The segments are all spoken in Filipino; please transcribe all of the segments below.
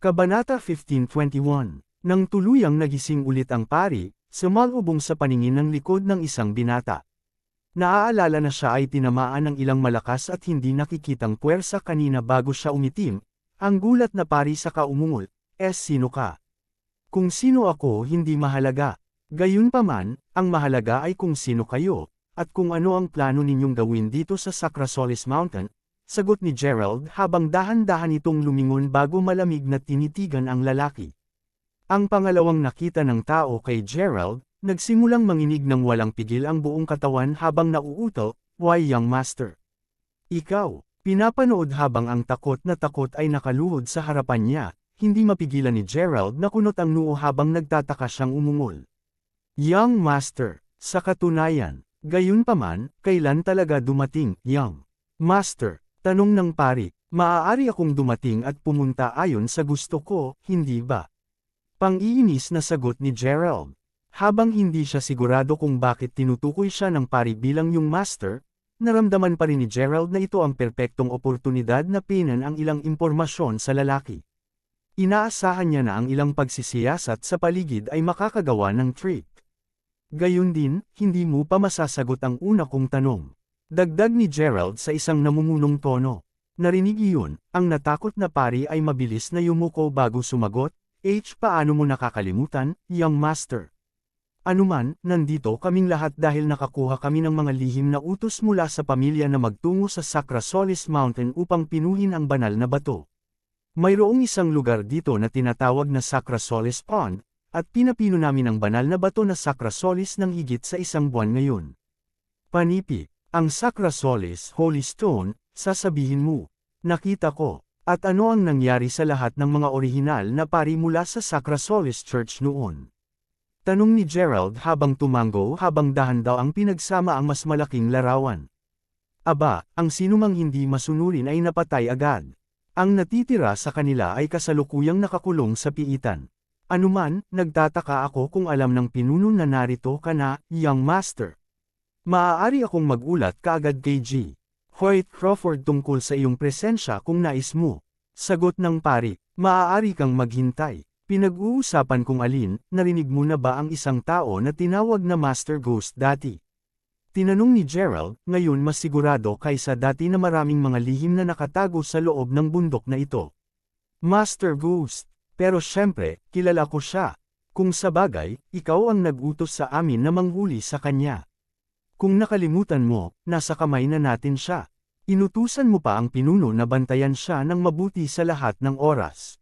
Kabanata 15:21. Nang tuluyang nagising ulit ang pari, sumalubong sa paningin ng likod ng isang binata. Naaalala na siya ay tinamaan ng ilang malakas at hindi nakikitang puwersa kanina bago siya umitim. Ang gulat na pari saka umungol, sino ka? Kung sino ako hindi mahalaga. Gayunpaman, ang mahalaga ay kung sino kayo, at kung ano ang plano ninyong gawin dito sa Sacrasolis Mountain, sagot ni Gerald habang dahan-dahan itong lumingon bago malamig na tinitigan ang lalaki. Ang pangalawang nakita ng tao kay Gerald, nagsimulang manginig ng walang pigil ang buong katawan habang nauutal, "Why, young master? Ikaw?" Pinapanood habang ang takot na takot ay nakaluhod sa harapan niya, hindi mapigilan ni Gerald na kunot ang noo habang nagtataka siyang umungol. "Young master," sa katunayan, gayunpaman, kailan talaga dumating, young master? Tanong ng pari, maaari akong dumating at pumunta ayon sa gusto ko, hindi ba? Pang-iinis na sagot ni Gerald. Habang hindi siya sigurado kung bakit tinutukoy siya ng pari bilang yung master, naramdaman pa rin ni Gerald na ito ang perpektong oportunidad na pinan ang ilang impormasyon sa lalaki. Inaasahan niya na ang ilang pagsisiyasat sa paligid ay makakagawa ng trick. Gayun din, hindi mo pa masasagot ang una kong tanong. Dagdag ni Gerald sa isang namumunong tono. Narinig iyon, ang natakot na pari ay mabilis na yumuko bago sumagot, paano mo nakakalimutan, young master? Anuman, nandito kaming lahat dahil nakakuha kami ng mga lihim na utos mula sa pamilya na magtungo sa Sacrasolis Mountain upang pinuhin ang banal na bato. Mayroong isang lugar dito na tinatawag na Sacrasolis Pond, at pinapino namin ang banal na bato na Sacrasolis ng higit sa isang buwan ngayon. Panipi. Ang Sacrasolis, Holy Stone, sasabihin mo. Nakita ko. At ano ang nangyari sa lahat ng mga orihinal na pari mula sa Sacrasolis Church noon? Tanong ni Gerald habang tumango habang dahan daw ang pinagsama ang mas malaking larawan. Aba, ang sinumang hindi masunurin ay napatay agad. Ang natitira sa kanila ay kasalukuyang nakakulong sa piitan. Anuman, nagtataka ako kung alam ng pinuno na narito ka na, young master. Maaari akong magulat kaagad kay G. Hoyt Crawford tungkol sa iyong presensya kung nais mo. Sagot ng pari, maaari kang maghintay. Pinag-uusapan kung alin, narinig mo na ba ang isang tao na tinawag na Master Ghost dati? Tinanong ni Gerald, ngayon mas sigurado kaysa dati na maraming mga lihim na nakatago sa loob ng bundok na ito. Master Ghost, pero syempre, kilala ko siya. Kung sabagay, ikaw ang nag-utos sa amin na manghuli sa kanya. Kung nakalimutan mo, nasa kamay na natin siya. Inutusan mo pa ang pinuno na bantayan siya ng mabuti sa lahat ng oras.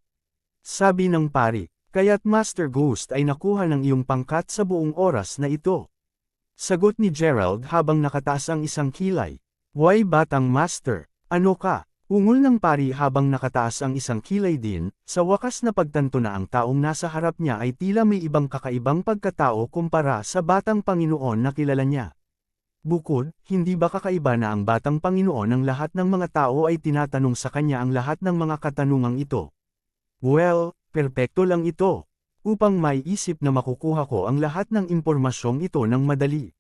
Sabi ng pari, kaya't Master Ghost ay nakuha ng iyong pangkat sa buong oras na ito. Sagot ni Gerald habang nakataas ang isang kilay. Why batang master? Ano ka? Ungol ng pari habang nakataas ang isang kilay din, sa wakas na pagtanto na ang taong nasa harap niya ay tila may ibang kakaibang pagkatao kumpara sa batang Panginoon na kilala niya. Bukod, hindi ba kakaiba na ang batang Panginoon ng lahat ng mga tao ay tinatanong sa kanya ang lahat ng mga katanungang ito? Well, perpekto lang ito. Upang maiisip na makukuha ko ang lahat ng impormasyong ito ng madali.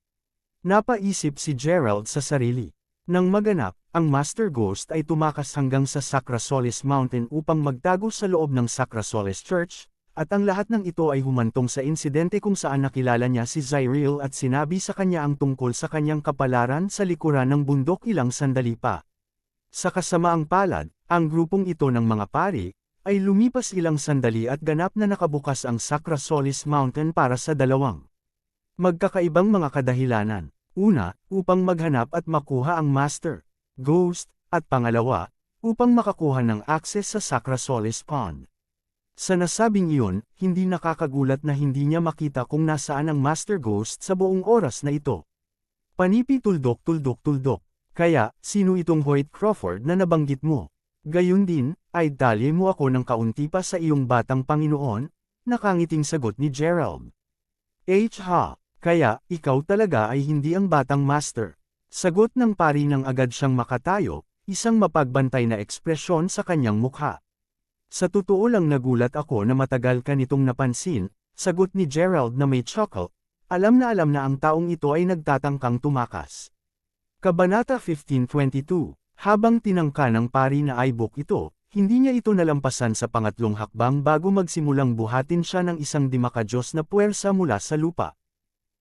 Napaisip si Gerald sa sarili. Nang maganap, ang Master Ghost ay tumakas hanggang sa Sacrasolis Mountain upang magtago sa loob ng Sacrasolis Church, at ang lahat ng ito ay humantong sa insidente kung saan nakilala niya si Zyril at sinabi sa kanya ang tungkol sa kanyang kapalaran sa likuran ng bundok ilang sandali pa. Sa kasamaang palad, ang grupong ito ng mga pari, ay lumipas ilang sandali at ganap na nakabukas ang Sacrasolis Mountain para sa dalawang magkakaibang mga kadahilanan. Una, upang maghanap at makuha ang Master Ghost, at pangalawa, upang makakuha ng access sa Sacrasolis Pond. Sa nasabing iyon, hindi nakakagulat na hindi niya makita kung nasaan ang Master Ghost sa buong oras na ito. Panipi tuldok. Kaya, sino itong Hoyt Crawford na nabanggit mo? Gayun din, ay dalye mo ako ng kaunti pa sa iyong batang Panginoon? Nakangiting sagot ni Gerald. Kaya, ikaw talaga ay hindi ang batang master. Sagot ng pari nang agad siyang makatayo, isang mapagbantay na ekspresyon sa kanyang mukha. Sa totoo lang nagulat ako na matagal ka nitong napansin, sagot ni Gerald na may chuckle, alam na ang taong ito ay nagtatangkang tumakas. Kabanata 15:22. Habang tinangka ng pari na eyebook ito, hindi niya ito nalampasan sa pangatlong hakbang bago magsimulang buhatin siya ng isang di-makadiyos na puwersa mula sa lupa.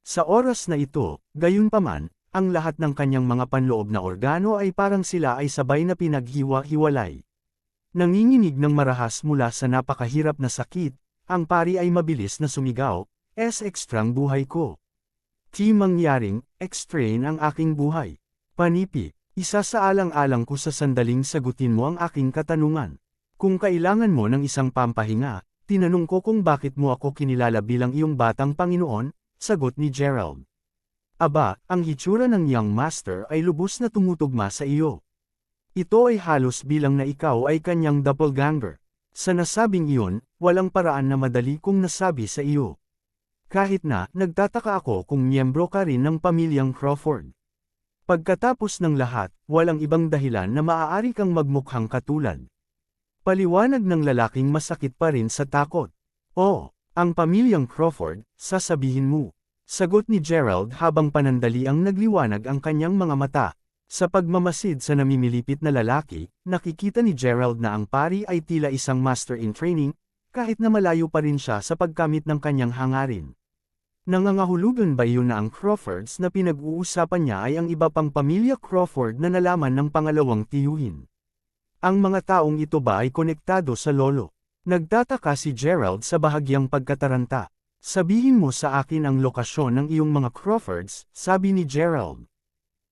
Sa oras na ito, gayunpaman, ang lahat ng kanyang mga panloob na organo ay parang sila ay sabay na pinaghiwa-hiwalay. Nanginginig ng marahas mula sa napakahirap na sakit, ang pari ay mabilis na sumigaw, extrang buhay ko. Di mangyaring, extrain ang aking buhay. Panipi, isa sa alang-alang ko sa sandaling sagutin mo ang aking katanungan. Kung kailangan mo ng isang pampahinga, tinanong ko kung bakit mo ako kinilala bilang iyong batang Panginoon, sagot ni Gerald. Aba, ang hitsura ng young master ay lubos na tumutugma sa iyo. Ito ay halos bilang na ikaw ay kanyang doppelganger. Sa nasabing iyon, walang paraan na madali kong nasabi sa iyo. Kahit na, nagtataka ako kung miyembro ka rin ng pamilyang Crawford. Pagkatapos ng lahat, walang ibang dahilan na maaari kang magmukhang katulad. Paliwanag ng lalaking masakit pa rin sa takot. Oh, ang pamilyang Crawford, sasabihin mo. Sagot ni Gerald habang panandaliang nagliwanag ang kanyang mga mata. Sa pagmamasid sa namimilipit na lalaki, nakikita ni Gerald na ang pari ay tila isang master in training, kahit na malayo pa rin siya sa pagkamit ng kanyang hangarin. Nangangahulugan ba iyon na ang Crawfords na pinag-uusapan niya ay ang iba pang pamilya Crawford na nalaman ng pangalawang tiyuhin? Ang mga taong ito ba ay konektado sa lolo? Nagtataka si Gerald sa bahagyang pagkataranta. Sabihin mo sa akin ang lokasyon ng iyong mga Crawfords, sabi ni Gerald.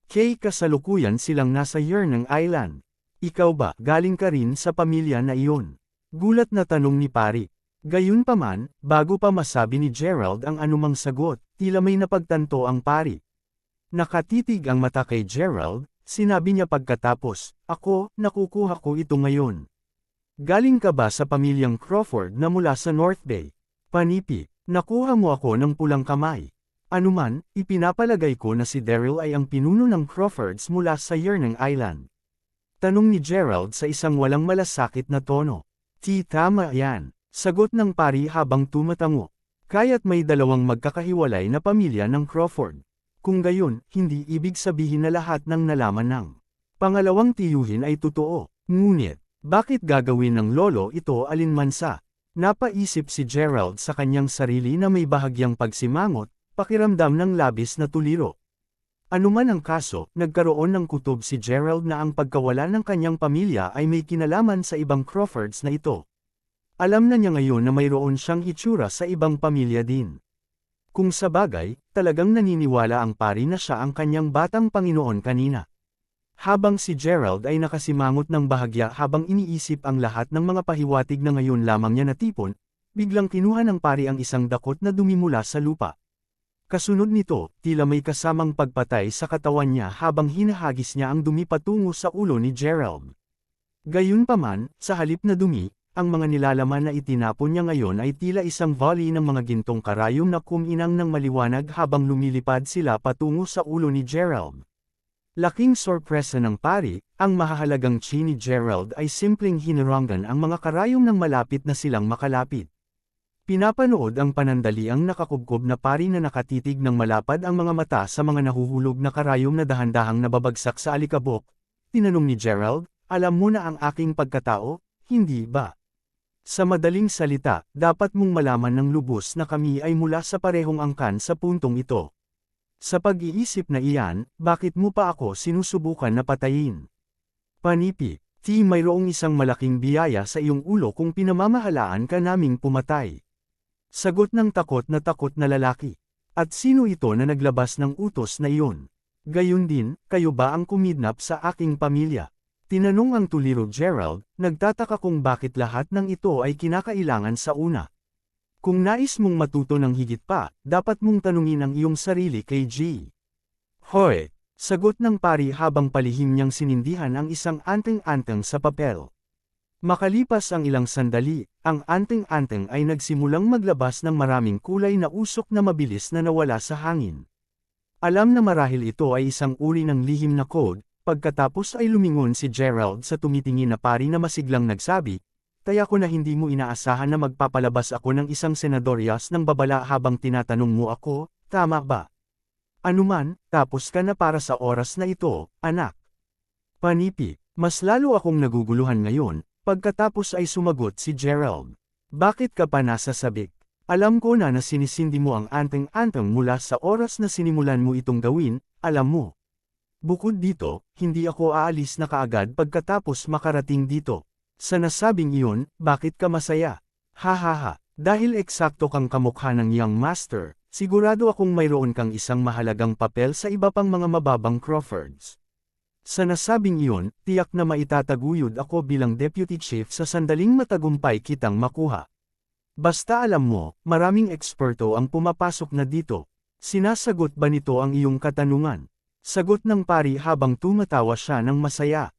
Kay kasalukuyan silang nasa Yernang Island. Ikaw ba, galing ka rin sa pamilya na iyon? Gulat na tanong ni pari. Gayunpaman, bago pa masabi ni Gerald ang anumang sagot, tila may napagtanto ang pari. Nakatitig ang mata kay Gerald, sinabi niya pagkatapos, ako, nakukuha ko ito ngayon. Galing ka ba sa pamilyang Crawford na mula sa North Bay? Panipi, nakuha mo ako ng pulang kamay. Anuman, ipinapalagay ko na si Daryl ay ang pinuno ng Crawfords mula sa Yernang Island. Tanong ni Gerald sa isang walang malasakit na tono. Tama yan. Sagot ng pari habang tumatango. Kaya't may dalawang magkakahiwalay na pamilya ng Crawford. Kung gayon, hindi ibig sabihin na lahat ng nalaman ng pangalawang tiyuhin ay totoo. Ngunit, bakit gagawin ng lolo ito alinmansa? Napaisip si Gerald sa kanyang sarili na may bahagyang pagsimangot, pakiramdam ng labis na tuliro. Anuman ang kaso, nagkaroon ng kutob si Gerald na ang pagkawala ng kanyang pamilya ay may kinalaman sa ibang Crawfords na ito. Alam na niya ngayon na mayroon siyang hitsura sa ibang pamilya din. Kung sabagay, talagang naniniwala ang pari na siya ang kanyang batang Panginoon kanina. Habang si Gerald ay nakasimangot ng bahagya habang iniisip ang lahat ng mga pahiwatig na ngayon lamang niya natipon, biglang kinuha ng pari ang isang dakot na dumi mula sa lupa. Kasunod nito, tila may kasamang pagpatay sa katawan niya habang hinahagis niya ang dumi patungo sa ulo ni Gerald. Gayunpaman, sa halip na dumi, ang mga nilalaman na itinapon niya ngayon ay tila isang volley ng mga gintong karayom na kuminang ng maliwanag habang lumilipad sila patungo sa ulo ni Gerald. Laking sorpresa ng pari, ang mahahalagang chi ni Gerald ay simpleng hinarangan ang mga karayom ng malapit na silang makalapit. Pinapanood ang panandaliang nakakubkob na pari na nakatitig ng malapad ang mga mata sa mga nahuhulog na karayom na dahan-dahang nababagsak sa alikabok. Tinanong ni Gerald, alam mo na ang aking pagkatao, hindi ba? Sa madaling salita, dapat mong malaman ng lubos na kami ay mula sa parehong angkan sa puntong ito. Sa pag-iisip na iyan, bakit mo pa ako sinusubukan na patayin? Panipi, mayroong isang malaking biyaya sa iyong ulo kung pinamamahalaan ka naming pumatay. Sagot ng takot na lalaki. At sino ito na naglabas ng utos na iyon? Gayun din, kayo ba ang kumidnap sa aking pamilya? Tinanong ang tuliro Gerald, nagtataka kung bakit lahat ng ito ay kinakailangan sa una. Kung nais mong matuto ng higit pa, dapat mong tanungin ang iyong sarili kay G. Hoy! Sagot ng pari habang palihim niyang sinindihan ang isang anteng-anteng sa papel. Makalipas ang ilang sandali, ang anteng-anteng ay nagsimulang maglabas ng maraming kulay na usok na mabilis na nawala sa hangin. Alam na marahil ito ay isang uri ng lihim na code. Pagkatapos ay lumingon si Gerald sa tumitingin na pari na masiglang nagsabi, kaya ko na hindi mo inaasahan na magpapalabas ako ng isang senadoryas ng babala habang tinatanong mo ako, tama ba? Anuman, tapos ka na para sa oras na ito, anak. Panipi, mas lalo akong naguguluhan ngayon, Pagkatapos ay sumagot si Gerald. Bakit ka pa nasa sabik? Alam ko na sinisindi mo ang anteng-anteng mula sa oras na sinimulan mo itong gawin, alam mo. Bukod dito, hindi ako aalis na kaagad pagkatapos makarating dito. Sa nasabing iyon, bakit ka masaya? Hahaha, dahil eksakto kang kamukha ng young master, sigurado akong mayroon kang isang mahalagang papel sa iba pang mga mababang Crawfords. Sa nasabing iyon, tiyak na maitataguyod ako bilang deputy chief sa sandaling matagumpay kitang makuha. Basta alam mo, maraming eksperto ang pumapasok na dito. Sinasagot ba nito ang iyong katanungan? Sagot ng pari habang tumatawa siya ng masaya.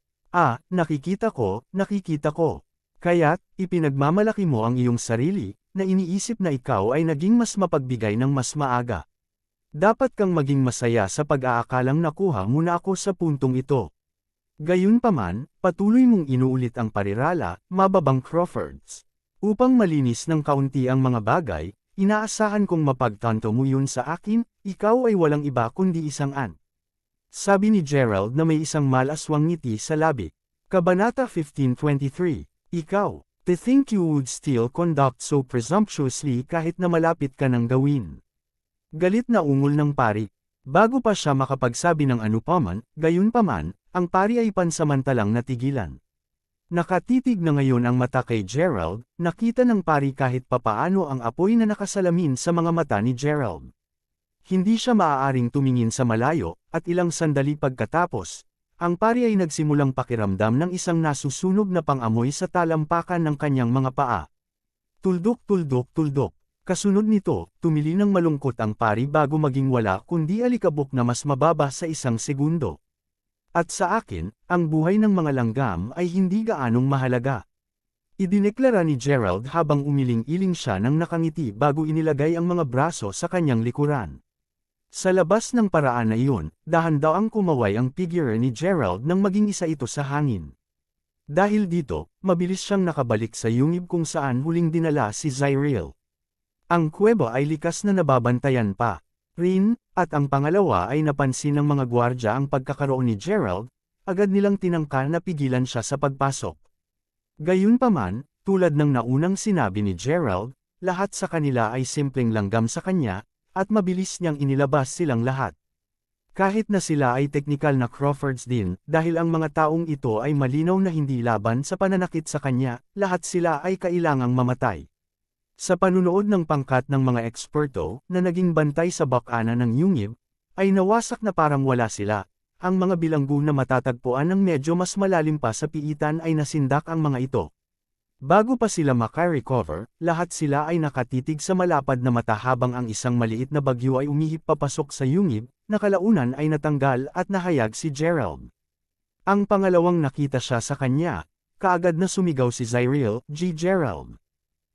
Nakikita ko. Kaya't, ipinagmamalaki mo ang iyong sarili, na iniisip na ikaw ay naging mas mapagbigay ng mas maaga. Dapat kang maging masaya sa pag-aakalang nakuha mo na ako sa puntong ito. Gayunpaman, patuloy mong inuulit ang parirala, mababang Crawfords. Upang malinis ng kaunti ang mga bagay, inaasahan kong mapagtanto mo yun sa akin, ikaw ay walang iba kundi isang Sabi ni Gerald na may isang malaswang ngiti sa labi. Kabanata 15:23. Ikaw, to think you would still conduct so presumptuously kahit na malapit ka ng gawin. Galit na ungol ng pari. Bago pa siya makapagsabi ng anupaman, gayunpaman, ang pari ay pansamantalang natigilan. Nakatitig na ngayon ang mata kay Gerald, nakita ng pari kahit papaano ang apoy na nakasalamin sa mga mata ni Gerald. Hindi siya maaaring tumingin sa malayo, at ilang sandali pagkatapos, ang pari ay nagsimulang pakiramdam ng isang nasusunog na pang-amoy sa talampakan ng kanyang mga paa. Tuldok. Kasunod nito, tumili ng malungkot ang pari bago maging wala kundi alikabok na mas mababa sa isang segundo. At sa akin, ang buhay ng mga langgam ay hindi gaanong mahalaga. Idineklara ni Gerald habang umiling-iling siya ng nakangiti bago inilagay ang mga braso sa kanyang likuran. Sa labas ng paraan na iyon, dahan-daang kumaway ang figure ni Gerald nang maging isa ito sa hangin. Dahil dito, mabilis siyang nakabalik sa yungib kung saan huling dinala si Zyril. Ang kuweba ay likas na nababantayan pa. At ang pangalawa ay napansin ng mga gwardya ang pagkakaroon ni Gerald, agad nilang tinangka na pigilan siya sa pagpasok. Gayunpaman, tulad ng naunang sinabi ni Gerald, lahat sa kanila ay simpleng langgam sa kanya, at mabilis niyang inilabas silang lahat. Kahit na sila ay teknikal na Crawfords din, dahil ang mga taong ito ay malinaw na hindi laban sa pananakit sa kanya, lahat sila ay kailangang mamatay. Sa panunood ng pangkat ng mga eksperto, na naging bantay sa bakana ng yungib, ay nawasak na parang wala sila. Ang mga bilanggo na matatagpuan ng medyo mas malalim pa sa piitan ay nasindak ang mga ito. Bago pa sila makarecover, lahat sila ay nakatitig sa malapad na mata habang ang isang maliit na bagyo ay umihip papasok sa yungib, na kalaunan ay natanggal at nahayag si Gerald. Ang pangalawang nakita siya sa kanya, kaagad na sumigaw si Zyril, Gerald.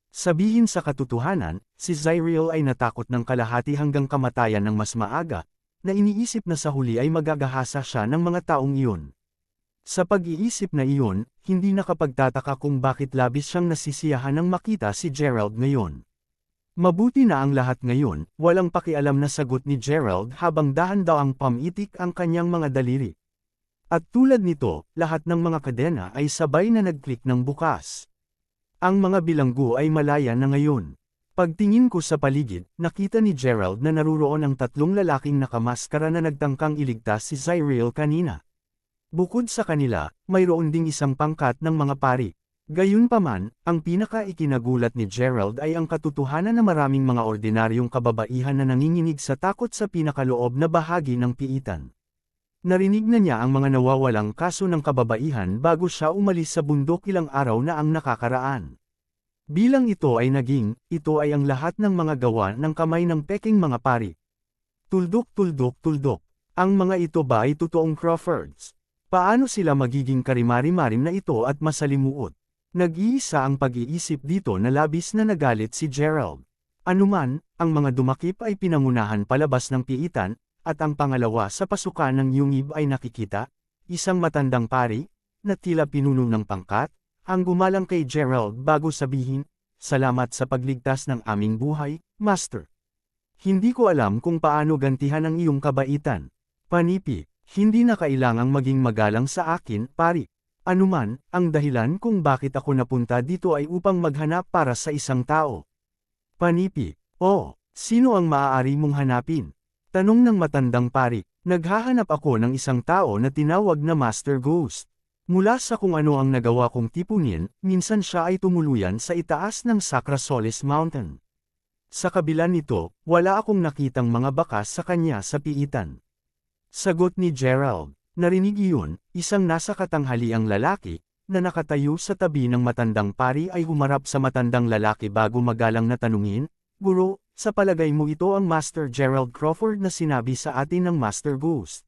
Sabihin sa katotohanan, si Zyril ay natakot ng kalahati hanggang kamatayan ng mas maaga, na iniisip na sa huli ay magagahasa siya ng mga taong iyon. Sa pag-iisip na iyon, hindi nakapagtataka kung bakit labis siyang nasisiyahan nang makita si Gerald ngayon. Mabuti na ang lahat ngayon, walang pakialam na sagot ni Gerald habang dahan-dahang pamitik ang kanyang mga daliri. At tulad nito, lahat ng mga kadena ay sabay na nag-click ng bukas. Ang mga bilanggo ay malaya na ngayon. Pagtingin ko sa paligid, nakita ni Gerald na naruroon ang tatlong lalaking nakamaskara na nagtangkang iligtas si Zyril kanina. Bukod sa kanila, mayroon ding isang pangkat ng mga pari. Gayunpaman, ang pinaka-ikinagulat ni Gerald ay ang katotohanan na maraming mga ordinaryong kababaihan na nanginginig sa takot sa pinakaloob na bahagi ng piitan. Narinig na niya ang mga nawawalang kaso ng kababaihan bago siya umalis sa bundok ilang araw na ang nakakaraan. Bilang ito ay ang lahat ng mga gawa ng kamay ng peking mga pari. Tuldok. Ang mga ito ba ay totoong Crawfords? Paano sila magiging karimari-marim na ito at masalimuot? Nag-iisa ang pag-iisip dito na labis na nagalit si Gerald. Anuman, ang mga dumakip ay pinangunahan palabas ng piitan, at ang pangalawa sa pasukan ng yungib ay nakikita, isang matandang pari, na tila pinuno ng pangkat, ang gumalang kay Gerald bago sabihin, "Salamat sa pagligtas ng aming buhay, Master. Hindi ko alam kung paano gantihan ang iyong kabaitan. Panipi, hindi na kailangang maging magalang sa akin, pari. Anuman, ang dahilan kung bakit ako napunta dito ay upang maghanap para sa isang tao. Panipi. Oh, sino ang maaari mong hanapin? Tanong ng matandang pari. Naghahanap ako ng isang tao na tinawag na Master Ghost. Mula sa kung ano ang nagawa kong tipunin, minsan siya ay tumuluyan sa itaas ng Sacra Solis Mountain. Sa kabila nito, wala akong nakitang mga bakas sa kanya sa piitan. Sagot ni Gerald. Narinig iyon, isang nasa katanghaliang lalaki, na nakatayo sa tabi ng matandang pari ay humarap sa matandang lalaki bago magalang na tanungin, Guro, sa palagay mo ito ang Master Gerald Crawford na sinabi sa atin ng Master Ghost?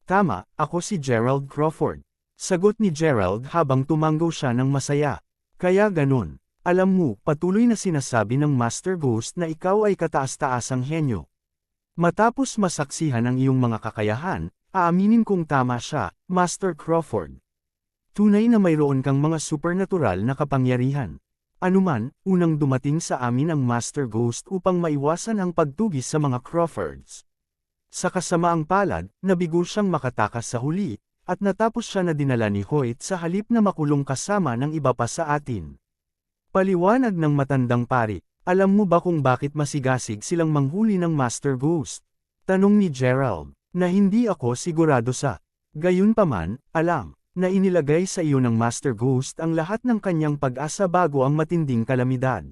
Tama, ako si Gerald Crawford. Sagot ni Gerald habang tumango siya ng masaya. Kaya ganun. Alam mo, patuloy na sinasabi ng Master Ghost na ikaw ay kataas-taasang henyo. Matapos masaksihan ang iyong mga kakayahan, aaminin kong tama siya, Master Crawford. Tunay na mayroon kang mga supernatural na kapangyarihan. Anuman, unang dumating sa amin ang Master Ghost upang maiwasan ang pagtugis sa mga Crawfords. Sa kasamaang palad, nabigo siyang makatakas sa huli, at natapos siya na dinala ni Hoyt sa halip na makulong kasama ng iba pa sa atin. Paliwanag ng matandang pari, alam mo ba kung bakit masigasig silang manghuli ng Master Ghost? Tanong ni Gerald, na hindi ako sigurado sa. Gayunpaman, alam, na inilagay sa iyo ng Master Ghost ang lahat ng kanyang pag-asa bago ang matinding kalamidad.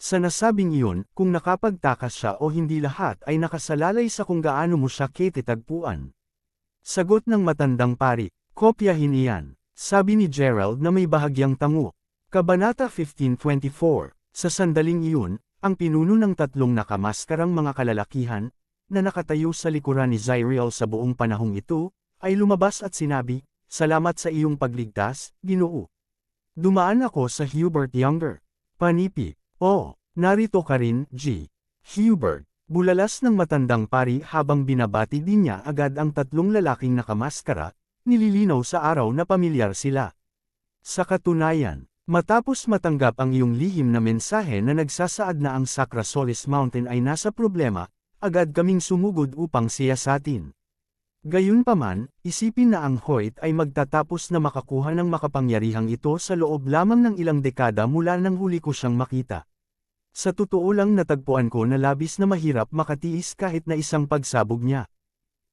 Sa nasabing iyon, kung nakapagtakas siya o hindi lahat ay nakasalalay sa kung gaano mo siya kitagpuan. Sagot ng matandang pari, kopyahin iyan. Sabi ni Gerald na may bahagyang tango. Kabanata 1524, sa sandaling iyon, ang pinuno ng tatlong nakamaskarang mga kalalakihan, na nakatayo sa likuran ni Zyriel sa buong panahong ito, ay lumabas at sinabi, Salamat sa iyong pagligtas, Ginoo. Dumaan ako sa Hubert Younger. Panipi. Oh, narito ka rin, G. Hubert. Bulalas ng matandang pari habang binabati din niya agad ang tatlong lalaking nakamaskara, nililinaw sa araw na pamilyar sila. Sa katunayan, matapos matanggap ang iyong lihim na mensahe na nagsasaad na ang Sacra Solis Mountain ay nasa problema, agad kaming sumugod upang siyasatin. Gayunpaman, isipin na ang Hoyt ay magtatapos na makakuha ng makapangyarihang ito sa loob lamang ng ilang dekada mula nang huli ko siyang makita. Sa totoo lang natagpuan ko na labis na mahirap makatiis kahit na isang pagsabog niya.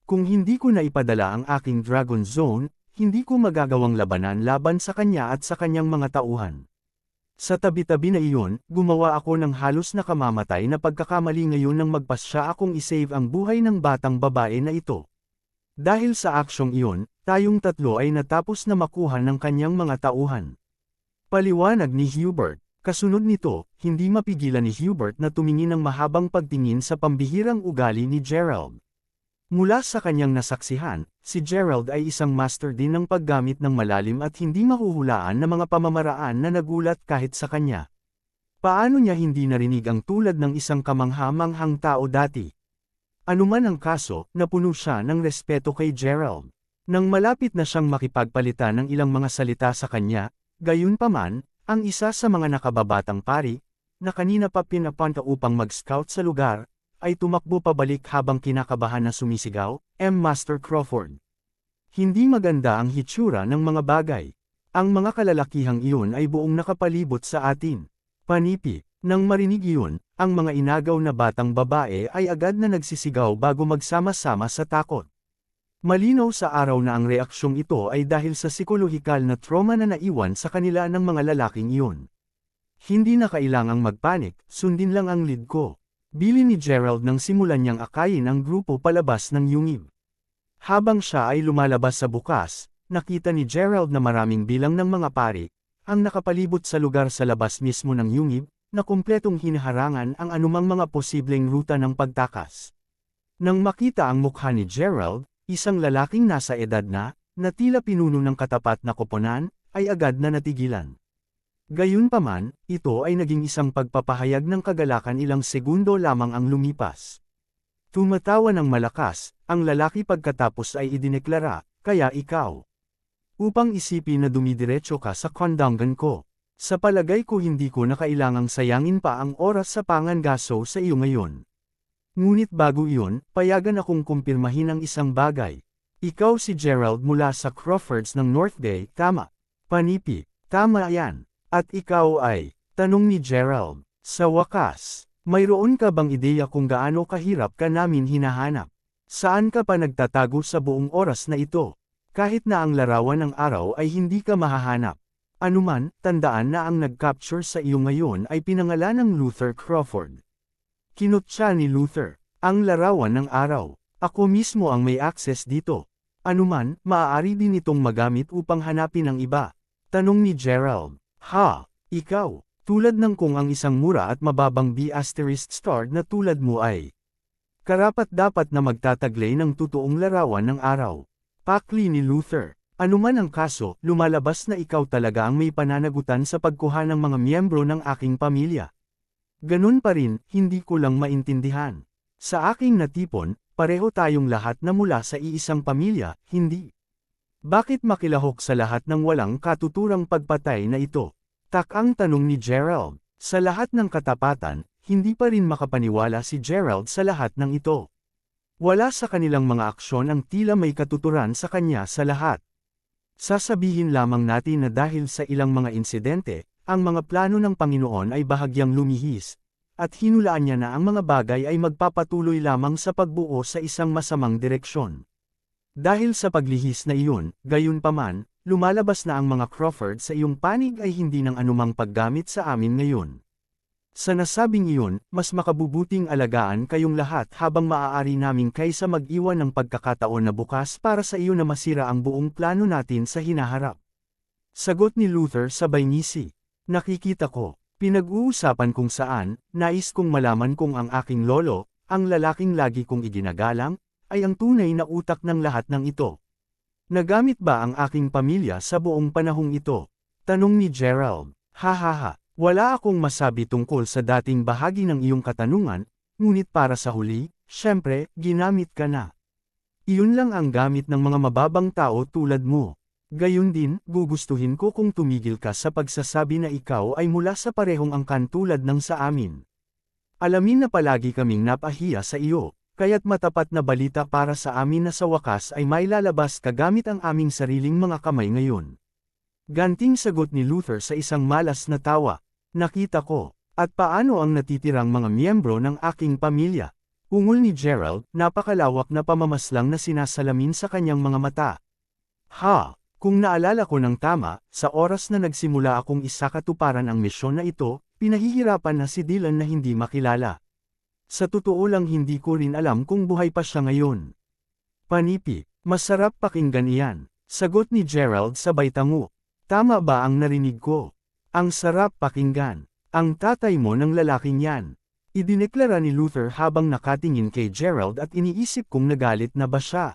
Kung hindi ko na ipadala ang aking Dragon Zone, hindi ko magagawang labanan laban sa kanya at sa kanyang mga tauhan. Sa tabi-tabi na iyon, gumawa ako ng halos nakamamatay na pagkakamali ngayon nang magpasya akong isave ang buhay ng batang babae na ito. Dahil sa aksyong iyon, tayong tatlo ay natapos na makuha ng kanyang mga tauhan. Paliwanag ni Hubert. Kasunod nito, hindi mapigilan ni Hubert na tumingin ng mahabang pagtingin sa pambihirang ugali ni Gerald. Mula sa kanyang nasaksihan, si Gerald ay isang master din ng paggamit ng malalim at hindi mahuhulaan na mga pamamaraan na nagulat kahit sa kanya. Paano niya hindi narinig ang tulad ng isang kamangha-manghang tao dati? Anuman ang kaso, napuno siya ng respeto kay Gerald. Nang malapit na siyang makipagpalitan ng ilang mga salita sa kanya, gayunpaman, ang isa sa mga nakababatang pari, na kanina pa pinapunta upang mag-scout sa lugar, ay tumakbo pabalik habang kinakabahan na sumisigaw, Master Crawford. Hindi maganda ang hitsura ng mga bagay. Ang mga kalalakihang iyon ay buong nakapalibot sa atin. Panipi. Nang marinig iyon, ang mga inagaw na batang babae ay agad na nagsisigaw bago magsama-sama sa takot. Malinaw sa araw na ang reaksyong ito ay dahil sa psikolohikal na trauma na naiwan sa kanila ng mga lalaking iyon. Hindi na kailangang magpanik, sundin lang ang lead ko. Bili ni Gerald nang simulan niyang akayin ang grupo palabas ng yungib. Habang siya ay lumalabas sa bukas, nakita ni Gerald na maraming bilang ng mga pari, ang nakapalibot sa lugar sa labas mismo ng yungib, na kumpletong hinaharangan ang anumang mga posibleng ruta ng pagtakas. Nang makita ang mukha ni Gerald, isang lalaking nasa edad na tila pinuno ng katapat na koponan, ay agad na natigilan. Gayunpaman, ito ay naging isang pagpapahayag ng kagalakan ilang segundo lamang ang lumipas. Tumatawa ng malakas, ang lalaki pagkatapos ay idineklara, kaya ikaw. Upang isipin na dumidiretso ka sa kondangan ko. Sa palagay ko hindi ko na kailangang sayangin pa ang oras sa pangangaso sa iyo ngayon. Ngunit bago iyon, payagan akong kumpirmahin ang isang bagay. Ikaw si Gerald mula sa Crawfords ng North Bay, tama. Panipi, tama yan. At ikaw ay, tanong ni Gerald. Sa wakas, mayroon ka bang ideya kung gaano kahirap ka namin hinahanap? Saan ka pa nagtatago sa buong oras na ito? Kahit na ang larawan ng araw ay hindi ka mahahanap. Anuman, tandaan na ang nag-capture sa iyo ngayon ay pinangalan ng Luther Crawford. Kinutya ni Luther, ang larawan ng araw. Ako mismo ang may access dito. Anuman, maaari din itong magamit upang hanapin ang iba. Tanong ni Gerald. Ha, ikaw, tulad ng kung ang isang mura at mababang B** star na tulad mo ay karapat-dapat na magtataglay ng totoong larawan ng araw. Pakli ni Luther. Anuman ang kaso, lumalabas na ikaw talaga ang may pananagutan sa pagkuha ng mga miyembro ng aking pamilya. Ganun pa rin, hindi ko lang maintindihan. Sa aking natipon, pareho tayong lahat na mula sa iisang pamilya, hindi. Bakit makilahok sa lahat ng walang katuturang pagpatay na ito? Takang tanong ni Gerald. Sa lahat ng katapatan, hindi pa rin makapaniwala si Gerald sa lahat ng ito. Wala sa kanilang mga aksyon ang tila may katuturan sa kanya sa lahat. Sasabihin lamang natin na dahil sa ilang mga insidente, ang mga plano ng Panginoon ay bahagyang lumihis, at hinulaan niya na ang mga bagay ay magpapatuloy lamang sa pagbuo sa isang masamang direksyon. Dahil sa paglihis na iyon, gayunpaman, lumalabas na ang mga Crawford sa iyong panig ay hindi ng anumang paggamit sa amin ngayon. Sa nasabing iyon, mas makabubuting alagaan kayong lahat habang maaari namin kaysa mag-iwan ng pagkakataon na bukas para sa iyo na masira ang buong plano natin sa hinaharap. Sagot ni Luther sabay ngisi. Nakikita ko. Pinag-uusapan kung saan, nais kong malaman kung ang aking lolo, ang lalaking lagi kong iginagalang, ay ang tunay na utak ng lahat ng ito. Nagamit ba ang aking pamilya sa buong panahong ito? Tanong ni Gerald. Hahaha. Wala akong masabi tungkol sa dating bahagi ng iyong katanungan, ngunit para sa huli, syempre, ginamit ka na. Iyon lang ang gamit ng mga mababang tao tulad mo. Gayun din, gugustuhin ko kung tumigil ka sa pagsasabi na ikaw ay mula sa parehong angkan tulad ng sa amin. Alamin na palagi kaming napahiya sa iyo, kaya't matapat na balita para sa amin na sa wakas ay may lalabas ka gamit ang aming sariling mga kamay ngayon. Ganting sagot ni Luther sa isang malas na tawa. Nakita ko. At paano ang natitirang mga miyembro ng aking pamilya? Ungol ni Gerald, napakalawak na pamamaslang na sinasalamin sa kanyang mga mata. Ha! Kung naalala ko ng tama, sa oras na nagsimula akong isakatuparan ang misyon na ito, pinahihirapan na si Dylan na hindi makilala. Sa totoo lang hindi ko rin alam kung buhay pa siya ngayon. Panipi, masarap pakinggan iyan. Sagot ni Gerald sabay tango. Tama ba ang narinig ko? Ang sarap pakinggan. Ang tatay mo ng lalaking yan. Idineklara ni Luther habang nakatingin kay Gerald at iniisip kung nagalit na ba siya.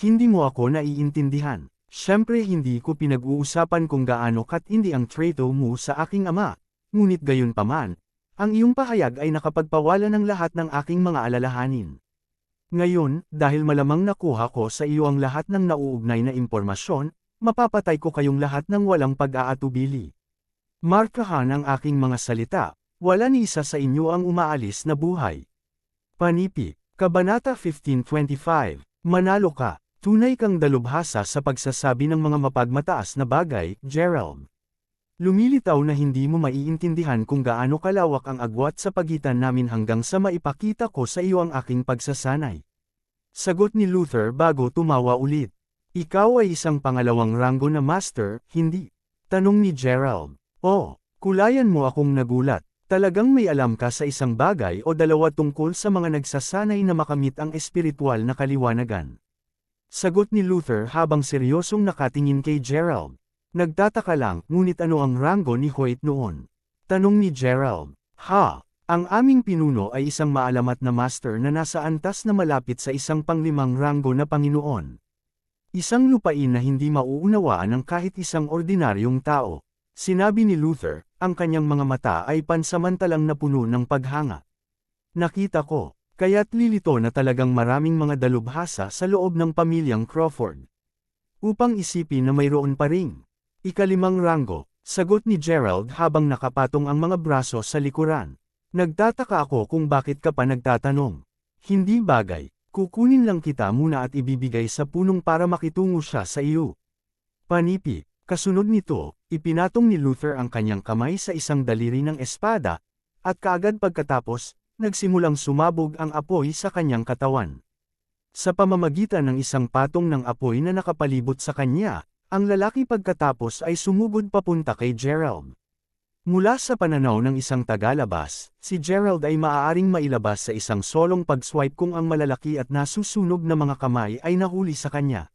Hindi mo ako naiintindihan. Siyempre hindi ko pinag-uusapan kung gaano katindi ang trato mo sa aking ama. Ngunit gayunpaman, ang iyong pahayag ay nakapagpawala ng lahat ng aking mga alalahanin. Ngayon, dahil malamang nakuha ko sa iyo ang lahat ng nauugnay na impormasyon, mapapatay ko kayong lahat ng walang pag-aatubili. Markahan ang aking mga salita, wala ni isa sa inyo ang umaalis na buhay. Panipi, Kabanata 15:25, Manalo ka, tunay kang dalubhasa sa pagsasabi ng mga mapagmataas na bagay, Gerald. Lumilitaw na hindi mo maiintindihan kung gaano kalawak ang agwat sa pagitan namin hanggang sa maipakita ko sa iyo ang aking pagsasanay. Sagot ni Luther bago tumawa ulit. Ikaw ay isang pangalawang ranggo na master, hindi? Tanong ni Gerald. Oh, kulayan mo akong nagulat. Talagang may alam ka sa isang bagay o dalawa tungkol sa mga nagsasanay na makamit ang espiritual na kaliwanagan. Sagot ni Luther habang seryosong nakatingin kay Gerald. Nagtataka lang, ngunit ano ang ranggo ni Hoyt noon? Tanong ni Gerald. Ha, ang aming pinuno ay isang maalamat na master na nasa antas na malapit sa isang panglimang ranggo na Panginoon. Isang lupain na hindi mauunawaan ng kahit isang ordinaryong tao. Sinabi ni Luther, ang kanyang mga mata ay pansamantalang napuno ng paghanga. Nakita ko, kaya't lilito na talagang maraming mga dalubhasa sa loob ng pamilyang Crawford. Upang isipin na mayroon pa ring ikalimang ranggo, sagot ni Gerald habang nakapatong ang mga braso sa likuran. Nagtataka ako kung bakit ka pa nagtatanong. Hindi bagay, Kukunin lang kita muna at ibibigay sa punong para makitungo siya sa iyo. Panipi, kasunod nito, ipinatong ni Luther ang kanyang kamay sa isang daliri ng espada, at kaagad pagkatapos, nagsimulang sumabog ang apoy sa kanyang katawan. Sa pamamagitan ng isang patong ng apoy na nakapalibot sa kanya, ang lalaki pagkatapos ay sumugod papunta kay Gerald. Mula sa pananaw ng isang tagalabas, si Gerald ay maaaring mailabas sa isang solong pag-swipe kung ang malalaki at nasusunog na mga kamay ay nahuli sa kanya.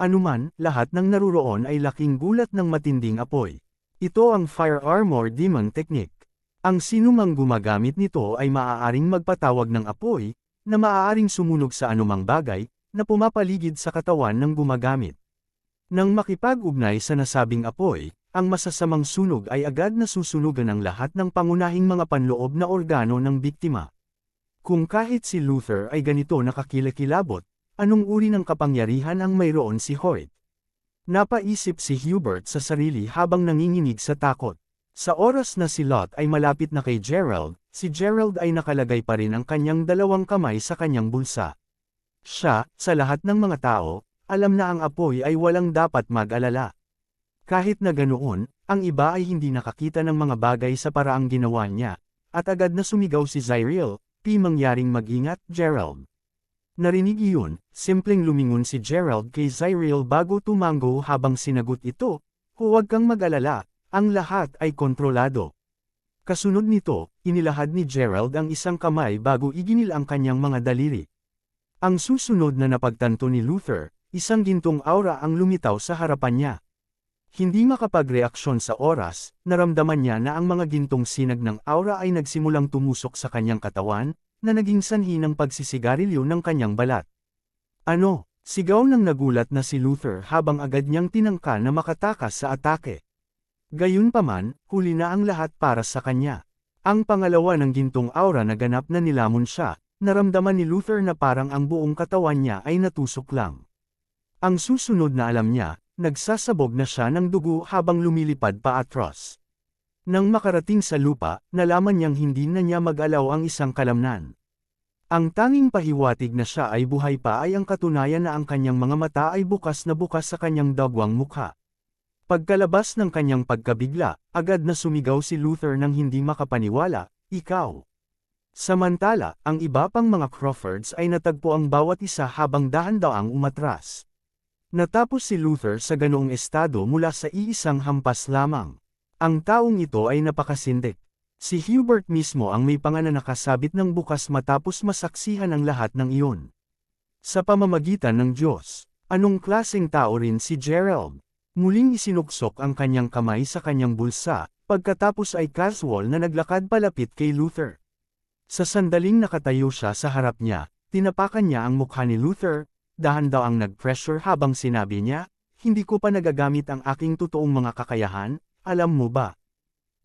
Anuman, lahat ng naruroon ay laking gulat ng matinding apoy. Ito ang Fire Armor Demon Technique. Ang sinumang gumagamit nito ay maaaring magpatawag ng apoy, na maaaring sumunog sa anumang bagay, na pumapaligid sa katawan ng gumagamit. Nang makipag-ugnay sa nasabing apoy, ang masasamang sunog ay agad nasusunugan ang lahat ng pangunahing mga panloob na organo ng biktima. Kung kahit si Luther ay ganito nakakilakilabot, anong uri ng kapangyarihan ang mayroon si Hoyt? Napaisip si Hubert sa sarili habang nanginginig sa takot. Sa oras na si Lot ay malapit na kay Gerald, si Gerald ay nakalagay pa rin ang kanyang dalawang kamay sa kanyang bulsa. Siya, sa lahat ng mga tao, alam na ang apoy ay walang dapat mag-alala. Kahit na ganoon, ang iba ay hindi nakakita ng mga bagay sa paraang ginawa niya, at agad na sumigaw si Zyril, "Di mangyaring mag-ingat, Gerald." Narinig iyon, simpleng lumingon si Gerald kay Zyril bago tumango habang sinagot ito, "Huwag kang mag-alala, ang lahat ay kontrolado." Kasunod nito, inilahad ni Gerald ang isang kamay bago iginil ang kanyang mga daliri. Ang susunod na napagtanto ni Luther, isang gintong aura ang lumitaw sa harapan niya. Hindi makapagreaksyon sa oras, naramdaman niya na ang mga gintong sinag ng aura ay nagsimulang tumusok sa kanyang katawan, na naging sanhi ng pagsisigarilyo ng kanyang balat. "Ano?" Sigaw ng nagulat na si Luther habang agad niyang tinangka na makatakas sa atake. Gayunpaman, huli na ang lahat para sa kanya. Ang pangalawa ng gintong aura na ganap na nilamon siya, naramdaman ni Luther na parang ang buong katawan niya ay natusok lang. Ang susunod na alam niya, nagsasabog na siya ng dugo habang lumilipad pa atras. Nang makarating sa lupa, nalaman niyang hindi na niya mag-alaw ang isang kalamnan. Ang tanging pahiwatig na siya ay buhay pa ay ang katunayan na ang kanyang mga mata ay bukas na bukas sa kanyang dagwang mukha. Pagkalabas ng kanyang pagkabigla, agad na sumigaw si Luther nang hindi makapaniwala, "Ikaw!" Samantala, ang iba pang mga Crawfords ay natagpo ang bawat isa habang dahan-daang umatras. Natapos si Luther sa ganoong estado mula sa iisang hampas lamang. Ang taong ito ay napakasindik. Si Hubert mismo ang may panganakasabit ng bukas matapos masaksihan ang lahat ng iyon. Sa pamamagitan ng Diyos, anong klaseng tao rin si Gerald? Muling isinuksok ang kanyang kamay sa kanyang bulsa, pagkatapos ay casual na naglakad palapit kay Luther. Sa sandaling nakatayo siya sa harap niya, tinapakan niya ang mukha ni Luther, dahan-daang nag-pressure habang sinabi niya, "Hindi ko pa nagagamit ang aking totoong mga kakayahan, alam mo ba?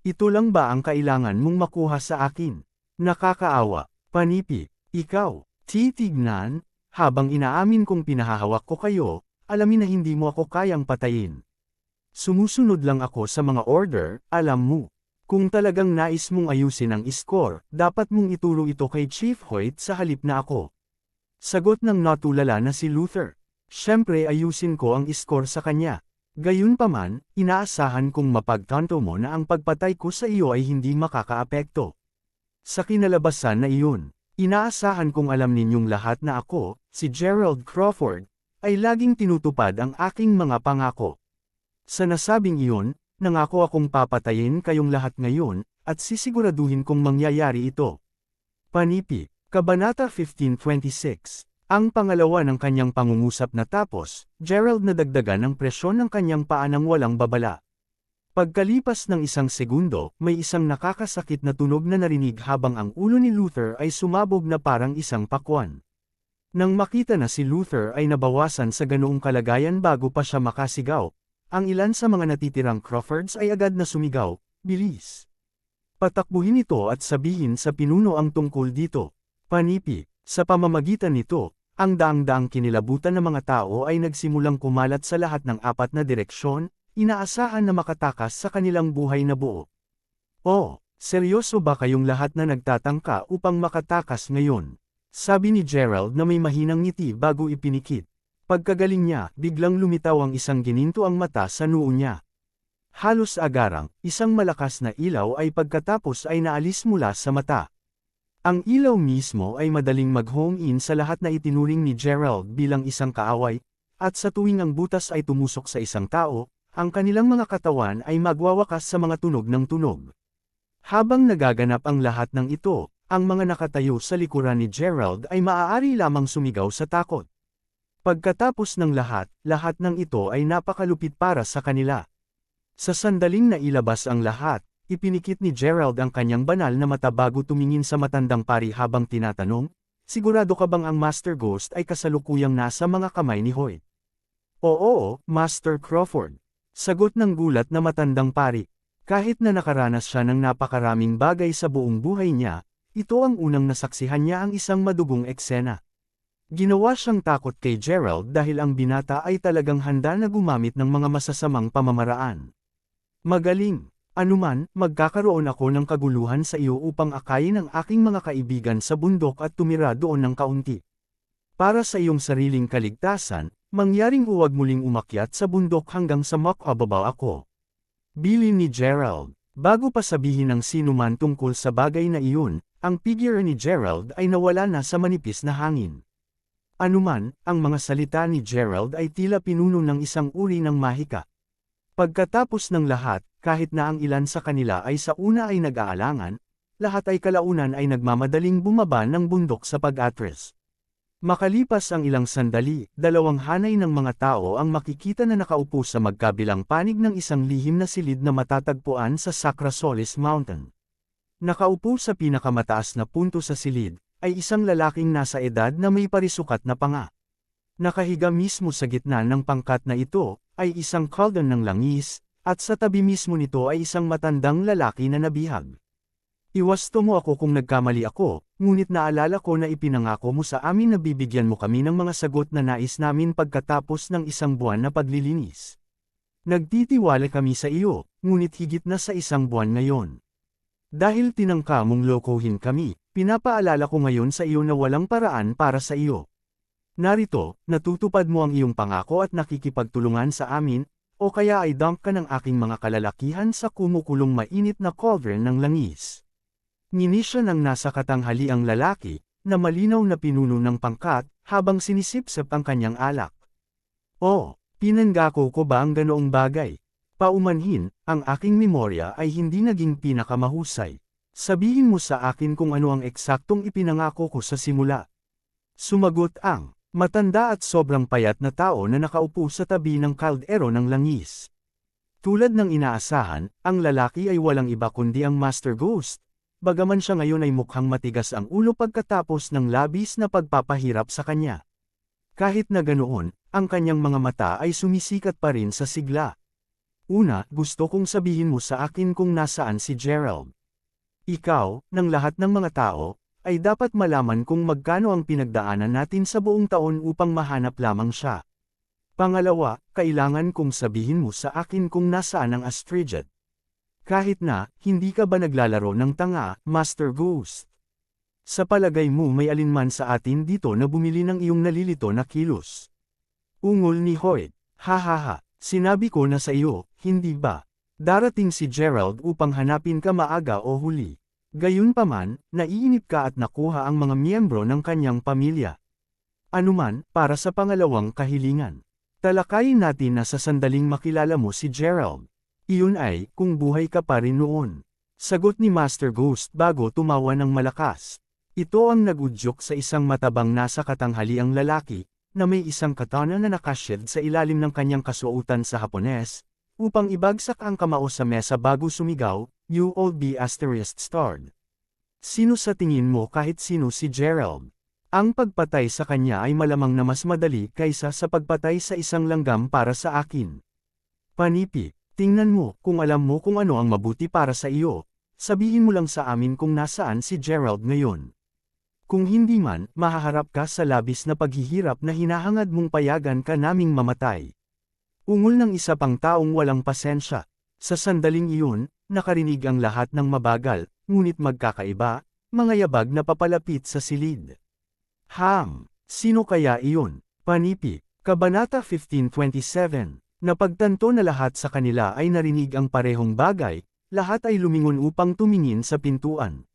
Ito lang ba ang kailangan mong makuha sa akin?" Nakakaawa, Panipi, ikaw, titignan, habang inaamin kong pinahahawak ko kayo, alamin na hindi mo ako kayang patayin. Sumusunod lang ako sa mga order, alam mo. Kung talagang nais mong ayusin ang score, dapat mong ituro ito kay Chief Hoyt sa halip na ako. Sagot ng natulala na si Luther. Siyempre ayusin ko ang score sa kanya. Gayunpaman, inaasahan kong mapagtanto mo na ang pagpatay ko sa iyo ay hindi makakaapekto. Sa kinalabasan na iyon, inaasahan kong alam ninyong lahat na ako, si Gerald Crawford, ay laging tinutupad ang aking mga pangako. Sa nasabing iyon, nangako akong papatayin kayong lahat ngayon, at sisiguraduhin kong mangyayari ito. Panipi, Kabanata 15:26. Ang pangalawa ng kanyang pangungusap natapos, Gerald nadagdagan ng presyon ng kanyang paa nang walang babala. Pagkalipas ng isang segundo, may isang nakakasakit na tunog na narinig habang ang ulo ni Luther ay sumabog na parang isang pakwan. Nang makita na si Luther ay nabawasan sa ganoong kalagayan bago pa siya makasigaw, ang ilan sa mga natitirang Crawfords ay agad na sumigaw, "Bilis! Patakbuhin ito at sabihin sa pinuno ang tungkol dito." Panipi, sa pamamagitan nito, ang daang-daang kinilabutan ng mga tao ay nagsimulang kumalat sa lahat ng apat na direksyon, inaasahan na makatakas sa kanilang buhay na buo. "Oh, seryoso ba kayong lahat na nagtatangka upang makatakas ngayon? Sabi ni Gerald na may mahinang ngiti bago ipinikit. Pagkagaling niya, biglang lumitaw ang isang ginintuang mata sa noo niya. Halos agarang, isang malakas na ilaw ay pagkatapos ay naalis mula sa mata. Ang ilaw mismo ay madaling mag-home in sa lahat na itinuring ni Gerald bilang isang kaaway, at sa tuwing ang butas ay tumusok sa isang tao, ang kanilang mga katawan ay magwawakas sa mga tunog ng tunog. Habang nagaganap ang lahat ng ito, ang mga nakatayo sa likuran ni Gerald ay maaari lamang sumigaw sa takot. Pagkatapos ng lahat ng ito ay napakalupit para sa kanila. Sa sandaling nailabas ang lahat, ipinikit ni Gerald ang kanyang banal na mata bago tumingin sa matandang pari habang tinatanong, "Sigurado ka bang ang Master Ghost ay kasalukuyang nasa mga kamay ni Hoyt?" "Oo, Master Crawford." Sagot ng gulat na matandang pari. Kahit na nakaranas siya ng napakaraming bagay sa buong buhay niya, ito ang unang nasaksihan niya ang isang madugong eksena. Ginawa siyang takot kay Gerald dahil ang binata ay talagang handa na gumamit ng mga masasamang pamamaraan. "Magaling. Anuman, magkakaroon ako ng kaguluhan sa iyo upang akayin ang aking mga kaibigan sa bundok at tumira doon ng kaunti. Para sa iyong sariling kaligtasan, mangyaring huwag muling umakyat sa bundok hanggang sa makababaw ako." Bilin ni Gerald. Bago pa sabihin ng sino man tungkol sa bagay na iyon, ang figure ni Gerald ay nawala na sa manipis na hangin. Anuman, ang mga salita ni Gerald ay tila pinuno ng isang uri ng mahika. Pagkatapos ng lahat, kahit na ang ilan sa kanila ay sa una ay nag-aalangan, lahat ay kalaunan ay nagmamadaling bumaba ng bundok sa pag-atras. Makalipas ang ilang sandali, dalawang hanay ng mga tao ang makikita na nakaupo sa magkabilang panig ng isang lihim na silid na matatagpuan sa Sacra Solis Mountain. Nakaupo sa pinakamataas na punto sa silid, ay isang lalaking nasa edad na may parisukat na panga. Nakahiga mismo sa gitna ng pangkat na ito, ay isang cauldron ng langis, at sa tabi mismo nito ay isang matandang lalaki na nabihag. "Iwasto mo ako kung nagkamali ako, ngunit naalala ko na ipinangako mo sa amin na bibigyan mo kami ng mga sagot na nais namin pagkatapos ng isang buwan na paglilinis. Nagtitiwala kami sa iyo, ngunit higit na sa isang buwan ngayon. Dahil tinangka mong lokohin kami, pinapaalala ko ngayon sa iyo na walang paraan para sa iyo. Narito, natutupad mo ang iyong pangako at nakikipagtulungan sa amin, o kaya ay dump ka ng aking mga kalalakihan sa kumukulong mainit na cauldron ng langis." Ngini siya ng nasa katanghali ang lalaki, na malinaw na pinuno ng pangkat, habang sinisipsip ang kanyang alak. "Oh, pinanggako ko ba ang ganoong bagay? Paumanhin, ang aking memorya ay hindi naging pinakamahusay. Sabihin mo sa akin kung ano ang eksaktong ipinangako ko sa simula." Sumagot ang matanda at sobrang payat na tao na nakaupo sa tabi ng kaldero ng langis. Tulad ng inaasahan, ang lalaki ay walang iba kundi ang Master Ghost, bagaman siya ngayon ay mukhang matigas ang ulo pagkatapos ng labis na pagpapahirap sa kanya. Kahit na ganoon, ang kanyang mga mata ay sumisikat pa rin sa sigla. "Una, gusto kong sabihin mo sa akin kung nasaan si Gerald. Ikaw, ng lahat ng mga tao, ay dapat malaman kung magkano ang pinagdaanan natin sa buong taon upang mahanap lamang siya. Pangalawa, kailangan kong sabihin mo sa akin kung nasaan ang Astridget. Kahit na, hindi ka ba naglalaro ng tanga, Master Ghost? Sa palagay mo may alinman sa atin dito na bumili ng iyong nalilito na kilos?" Ungol ni Hoyt. "Hahaha, sinabi ko na sa iyo, hindi ba? Darating si Gerald upang hanapin ka maaga o huli. Gayunpaman, naiinip ka at nakuha ang mga miyembro ng kanyang pamilya. Anuman, para sa pangalawang kahilingan. Talakayin natin na sa sandaling makilala mo si Gerald. Iyon ay, kung buhay ka pa rin noon." Sagot ni Master Ghost bago tumawa ng malakas. Ito ang nagudyok sa isang matabang nasa katanghaliang lalaki, na may isang katana na nakashield sa ilalim ng kanyang kasuotan sa Hapones, upang ibagsak ang kamao sa mesa bago sumigaw, "You old be *****. Sino sa tingin mo kahit sino si Gerald? Ang pagpatay sa kanya ay malamang na mas madali kaysa sa pagpatay sa isang langgam para sa akin. Panipi, tingnan mo, kung alam mo kung ano ang mabuti para sa iyo, sabihin mo lang sa amin kung nasaan si Gerald ngayon. Kung hindi man, mahaharap ka sa labis na paghihirap na hinahangad mong payagan ka naming mamatay." Ungol ng isa pang taong walang pasensya. Sa sandaling iyon, nakarinig ang lahat ng mabagal, ngunit magkakaiba, mga yabag na papalapit sa silid. Sino kaya iyon? Panipi, Kabanata 15:27. Napagtanto na lahat sa kanila ay narinig ang parehong bagay, lahat ay lumingon upang tumingin sa pintuan.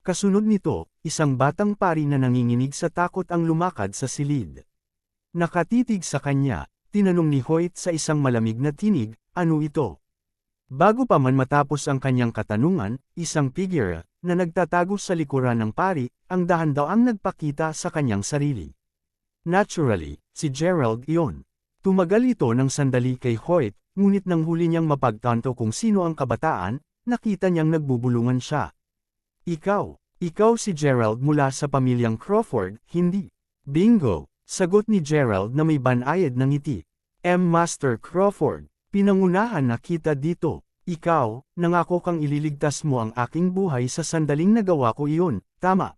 Kasunod nito, isang batang pari na nanginginig sa takot ang lumakad sa silid. Nakatitig sa kanya, tinanong ni Hoyt sa isang malamig na tinig, ano ito? Bago pa man matapos ang kanyang katanungan, isang figure, na nagtatago sa likuran ng pari, ang dahan-daang nagpakita sa kanyang sarili. Naturally, si Gerald iyon. Tumagal ito ng sandali kay Hoyt, ngunit nang huli niyang mapagtanto kung sino ang kabataan, nakita niyang nagbubulungan siya. Ikaw si Gerald mula sa pamilyang Crawford, hindi? Bingo! Sagot ni Gerald na may banayad ng ngiti. Master Crawford, pinangunahan na kita dito. Ikaw, nangako kang ililigtas mo ang aking buhay sa sandaling nagawa ko iyon, tama?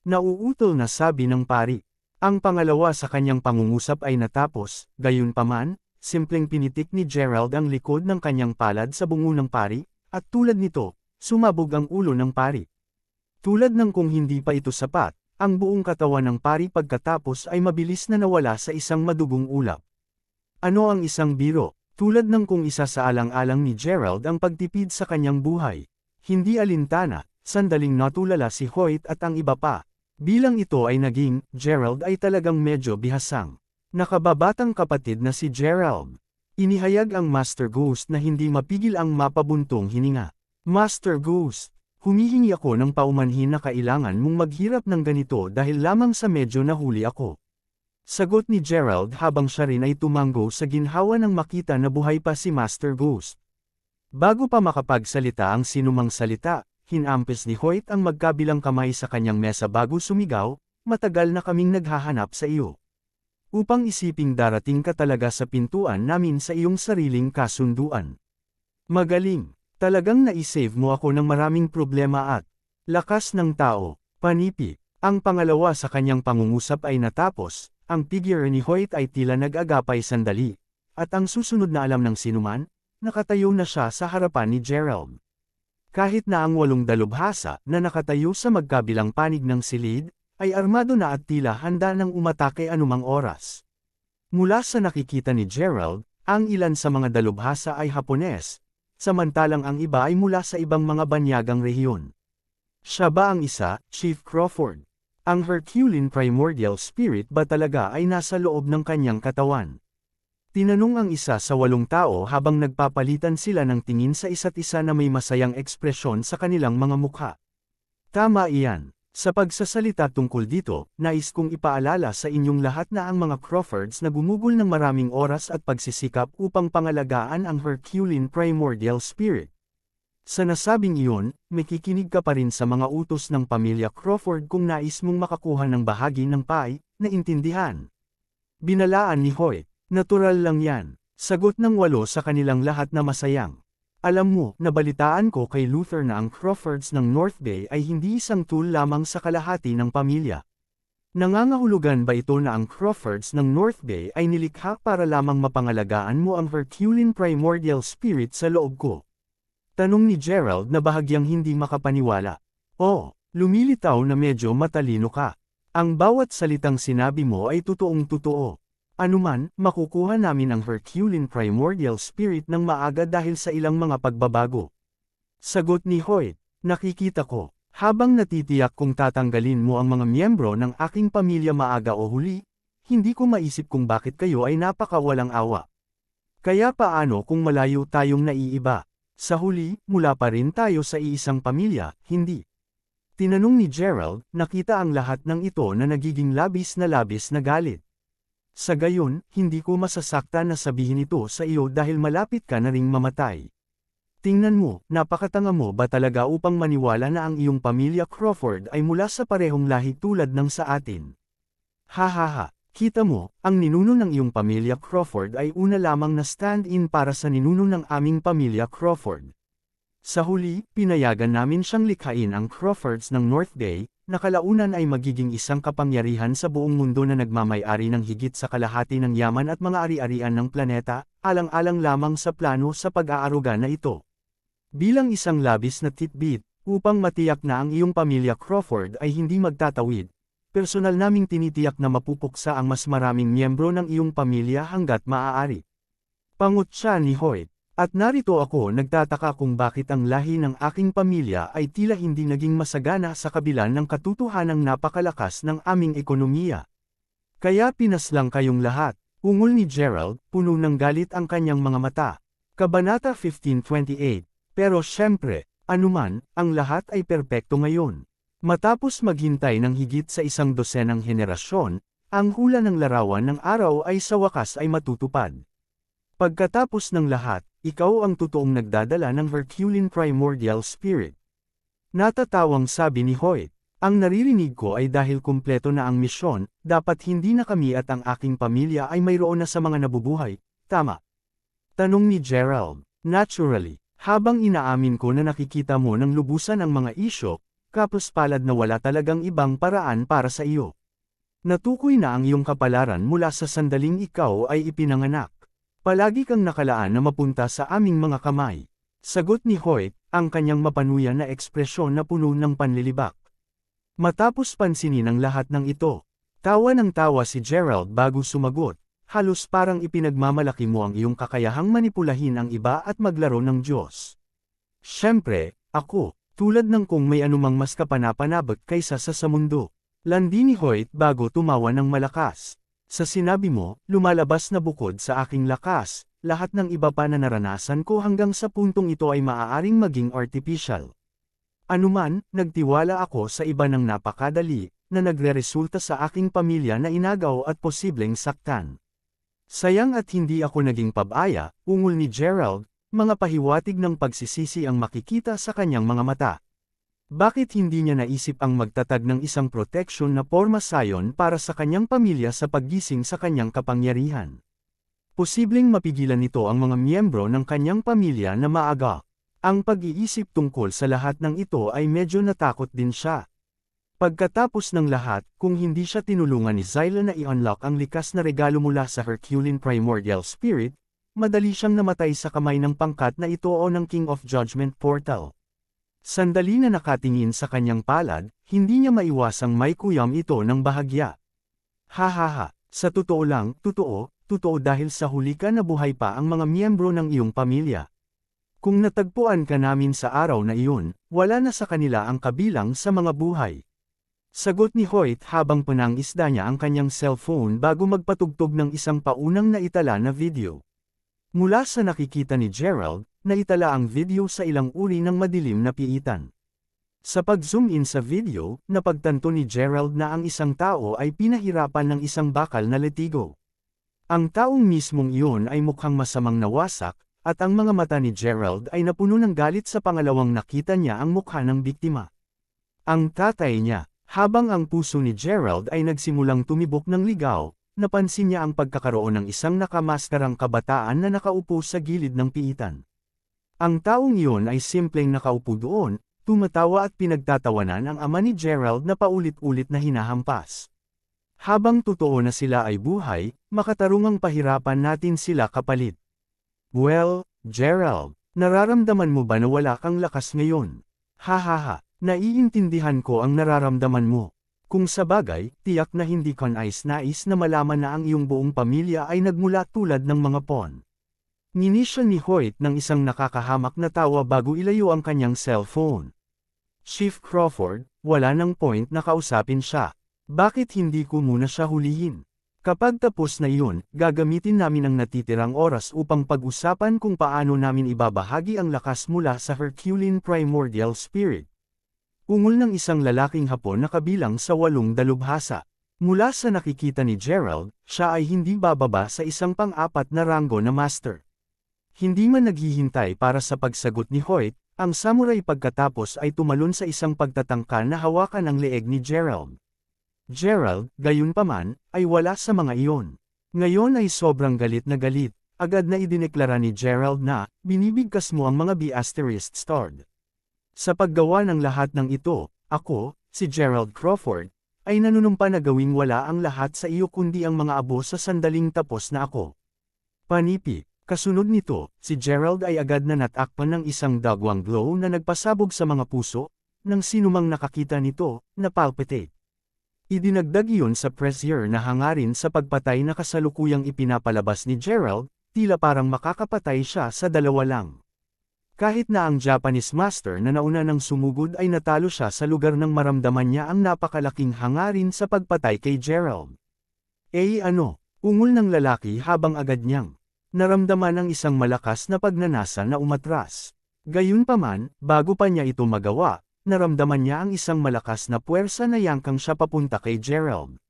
Nauutol na sabi ng pari. Ang pangalawa sa kanyang pangungusap ay natapos, gayunpaman, simpleng pinitik ni Gerald ang likod ng kanyang palad sa bungo ng pari, at tulad nito, sumabog ang ulo ng pari. Tulad ng kung hindi pa ito sapat, ang buong katawan ng pari pagkatapos ay mabilis na nawala sa isang madugong ulap. Ano ang isang biro? Tulad ng kung isa sa alang-alang ni Gerald ang pagtipid sa kanyang buhay. Hindi alintana, sandaling natulala si Hoyt at ang iba pa. Bilang ito ay naging, Gerald ay talagang medyo bihasang. Nakababatang kapatid na si Gerald. Inihayag ang Master Ghost na hindi mapigil ang mapabuntong hininga. Master Ghost, humihingi ako ng paumanhin na kailangan mong maghirap ng ganito dahil lamang sa medyo nahuli ako. Sagot ni Gerald habang siya rin ay tumanggo sa ginhawa nang makita na buhay pa si Master Ghost. Bago pa makapagsalita ang sinumang salita, hinampes ni Hoyt ang magkabilang kamay sa kanyang mesa bago sumigaw, matagal na kaming naghahanap sa iyo. Upang isiping darating ka talaga sa pintuan namin sa iyong sariling kasunduan. Magaling, talagang naisave mo ako ng maraming problema at lakas ng tao, panipi. Ang pangalawa sa kanyang pangungusap ay natapos, ang figure ni Hoyt ay tila nag-agapay sandali, at ang susunod na alam ng sinuman, nakatayo na siya sa harapan ni Gerald. Kahit na ang 8 dalubhasa na nakatayo sa magkabilang panig ng silid, ay armado na at tila handa nang umatake anumang oras. Mula sa nakikita ni Gerald, ang ilan sa mga dalubhasa ay Hapones, samantalang ang iba ay mula sa ibang mga banyagang rehiyon. Siya ba ang isa, Chief Crawford? Ang Herculean Primordial Spirit ba talaga ay nasa loob ng kanyang katawan? Tinanong ang isa sa 8 tao habang nagpapalitan sila ng tingin sa isa't isa na may masayang ekspresyon sa kanilang mga mukha. Tama iyan. Sa pagsasalita tungkol dito, nais kong ipaalala sa inyong lahat na ang mga Crawfords na gumugol ng maraming oras at pagsisikap upang pangalagaan ang Herculean Primordial Spirit. Sa nasabing iyon, makikinig ka pa rin sa mga utos ng pamilya Crawford kung nais mong makakuha ng bahagi ng pie, na intindihan. Binalaan ni Hoyt. Natural lang yan. Sagot ng 8 sa kanilang lahat na masayang. Alam mo, nabalitaan ko kay Luther na ang Crawfords ng North Bay ay hindi isang tool lamang sa kalahati ng pamilya. Nangangahulugan ba ito na ang Crawfords ng North Bay ay nilikha para lamang mapangalagaan mo ang Herculean Primordial Spirit sa loob ko? Tanong ni Gerald na bahagyang hindi makapaniwala. Oh, lumilitaw na medyo matalino ka. Ang bawat salitang sinabi mo ay totoong totoo. Anuman, makukuha namin ang Herculean Primordial Spirit ng maaga dahil sa ilang mga pagbabago. Sagot ni Hoyt, nakikita ko, habang natitiyak kung tatanggalin mo ang mga miyembro ng aking pamilya maaga o huli, hindi ko maisip kung bakit kayo ay napakawalang awa. Kaya paano kung malayo tayong naiiba? Sa huli, mula pa rin tayo sa iisang pamilya, hindi? Tinanong ni Gerald, nakita ang lahat ng ito na nagiging labis na galit. Sa gayon, hindi ko masasakta na sabihin ito sa iyo dahil malapit ka na ring mamatay. Tingnan mo, napakatanga mo ba talaga upang maniwala na ang iyong pamilya Crawford ay mula sa parehong lahi tulad ng sa atin? Hahaha, kita mo, ang ninuno ng iyong pamilya Crawford ay una lamang na stand-in para sa ninuno ng aming pamilya Crawford. Sa huli, pinayagan namin siyang likhain ang Crawfords ng North Bay, na kalaunan ay magiging isang kapangyarihan sa buong mundo na nagmamay-ari ng higit sa kalahati ng yaman at mga ari-arian ng planeta, alang-alang lamang sa plano sa pag-aaruga na ito. Bilang isang labis na titbit, upang matiyak na ang iyong pamilya Crawford ay hindi magtatawid, personal naming tinitiyak na mapupuksa ang mas maraming miyembro ng iyong pamilya hanggat maaari. Pangutya ni Hoyt. At narito ako nagtataka kung bakit ang lahi ng aking pamilya ay tila hindi naging masagana sa kabila ng katotohanang napakalakas ng aming ekonomiya. Kaya pinaslang kayong lahat, ungol ni Gerald, puno ng galit ang kanyang mga mata. Kabanata 15:28. Pero syempre, anuman, ang lahat ay perpekto ngayon. Matapos maghintay ng higit sa 100 henerasyon, ang hula ng larawan ng araw ay sa wakas ay matutupad. Pagkatapos ng lahat, ikaw ang totoong nagdadala ng Herculean Primordial Spirit. Natatawang sabi ni Hoyt, ang naririnig ko ay dahil kumpleto na ang misyon, dapat hindi na kami at ang aking pamilya ay mayroon na sa mga nabubuhay, tama? Tanong ni Gerald. Naturally, habang inaamin ko na nakikita mo ng lubusan ang mga isyo, kapos palad na wala talagang ibang paraan para sa iyo. Natukoy na ang iyong kapalaran mula sa sandaling ikaw ay ipinanganak. Palagi kang nakalaan na mapunta sa aming mga kamay. Sagot ni Hoyt, ang kanyang mapanuyan na ekspresyon na puno ng panlilibak. Matapos pansinin ang lahat ng ito, tawa ng tawa si Gerald bago sumagot, halos parang ipinagmamalaki mo ang iyong kakayahang manipulahin ang iba at maglaro ng Diyos. Siyempre, ako, tulad ng kung may anumang mas kapanapanabag kaysa sa mundo. Landi ni Hoyt bago tumawa ng malakas. Sa sinabi mo, lumalabas na bukod sa aking lakas, lahat ng iba pa na naranasan ko hanggang sa puntong ito ay maaaring maging artificial. Anuman, nagtiwala ako sa iba ng napakadali, na nagreresulta sa aking pamilya na inagaw at posibleng saktan. Sayang at hindi ako naging pabaya, ungol ni Gerald, mga pahiwatig ng pagsisisi ang makikita sa kanyang mga mata. Bakit hindi niya naisip ang magtatag ng isang proteksyon na porma sayon para sa kanyang pamilya sa paggising sa kanyang kapangyarihan? Posibleng mapigilan nito ang mga miyembro ng kanyang pamilya na maaga. Ang pag-iisip tungkol sa lahat ng ito ay medyo natakot din siya. Pagkatapos ng lahat, kung hindi siya tinulungan ni Zyla na i-unlock ang likas na regalo mula sa Herculean Primordial Spirit, madali siyang namatay sa kamay ng pangkat na ito o ng King of Judgment Portal. Sandali na nakatingin sa kanyang palad, hindi niya maiwasang may kuyam ito ng bahagya. Hahaha, sa totoo lang, totoo dahil sa huli ka na buhay pa ang mga miyembro ng iyong pamilya. Kung natagpuan ka namin sa araw na iyon, wala na sa kanila ang kabilang sa mga buhay. Sagot ni Hoyt habang pinangisda niya ang kanyang cellphone bago magpatugtog ng isang paunang naitala na video. Mula sa nakikita ni Gerald, naitala ang video sa ilang uri ng madilim na piitan. Sa pag-zoom in sa video, napagtanto ni Gerald na ang isang tao ay pinahirapan ng isang bakal na letigo. Ang taong mismong iyon ay mukhang masamang nawasak, at ang mga mata ni Gerald ay napuno ng galit sa pangalawang nakita niya ang mukha ng biktima. Ang tatay niya, habang ang puso ni Gerald ay nagsimulang tumibok ng ligaw, napansin niya ang pagkakaroon ng isang nakamaskarang kabataan na nakaupo sa gilid ng piitan. Ang taong iyon ay simpleng nakaupo doon, tumatawa at pinagtatawanan ang ama ni Gerald na paulit-ulit na hinahampas. Habang totoo na sila ay buhay, makatarungang pahirapan natin sila kapalit. Well, Gerald, nararamdaman mo ba na wala kang lakas ngayon? Hahaha, naiintindihan ko ang nararamdaman mo. Kung sabagay, tiyak na hindi ka nais-nais na malaman na ang iyong buong pamilya ay nagmula tulad ng mga pawn. Nginisya ni Hoyt ng isang nakakahamak na tawa bago ilayo ang kanyang cellphone. Chief Crawford, wala nang point na kausapin siya. Bakit hindi ko muna siya hulihin? Kapag tapos na iyon, gagamitin namin ang natitirang oras upang pag-usapan kung paano namin ibabahagi ang lakas mula sa Herculean Primordial Spirit. Ungol ng isang lalaking Hapon na kabilang sa 8 dalubhasa. Mula sa nakikita ni Gerald, siya ay hindi bababa sa isang pang-4 na ranggo na master. Hindi man naghihintay para sa pagsagot ni Hoyt, ang samurai pagkatapos ay tumalon sa isang pagtatangka na hawakan ang leeg ni Gerald. Gerald, gayunpaman, ay wala sa mga iyon. Ngayon ay sobrang galit na galit, agad na idineklara ni Gerald na, binibigkas mo ang mga B****. Sa paggawa ng lahat ng ito, ako, si Gerald Crawford, ay nanunumpa na gawing wala ang lahat sa iyo kundi ang mga abo sa sandaling tapos na ako. Panipi. Kasunod nito, si Gerald ay agad na natakpan ng isang dagwang glow na nagpasabog sa mga puso, ng sinumang nakakita nito, na palpitate. Idinagdag iyon sa pressure na hangarin sa pagpatay na kasalukuyang ipinapalabas ni Gerald, tila parang makakapatay siya sa dalawa lang. Kahit na ang Japanese master na nauna ng sumugod ay natalo siya sa lugar nang maramdaman niya ang napakalaking hangarin sa pagpatay kay Gerald. Ungol ng lalaki habang agad niyang naramdaman ang isang malakas na pagnanasa na umatras. Gayunpaman, bago pa niya ito magawa, naramdaman niya ang isang malakas na puwersa na yangkang siya papunta kay Gerald.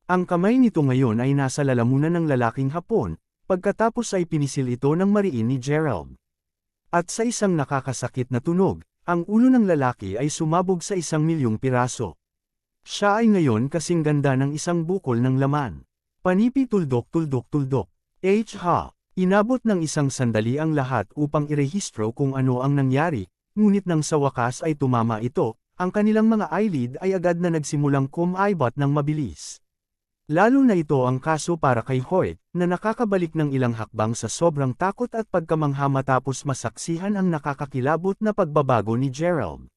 Ang kamay nito ngayon ay nasa lalamunan ng lalaking Hapon, pagkatapos ay pinisil ito ng mariin ni Gerald. At sa isang nakakasakit na tunog, ang ulo ng lalaki ay sumabog sa 1,000,000 piraso. Siya ay ngayon kasing ganda ng isang bukol ng laman. Panipi tuldok. Inabot ng isang sandali ang lahat upang irehistro kung ano ang nangyari, ngunit nang sa wakas ay tumama ito, ang kanilang mga eyelid ay agad na nagsimulang kumaibat ng mabilis. Lalo na ito ang kaso para kay Hoyt, na nakakabalik ng ilang hakbang sa sobrang takot at pagkamangha matapos masaksihan ang nakakakilabot na pagbabago ni Gerald.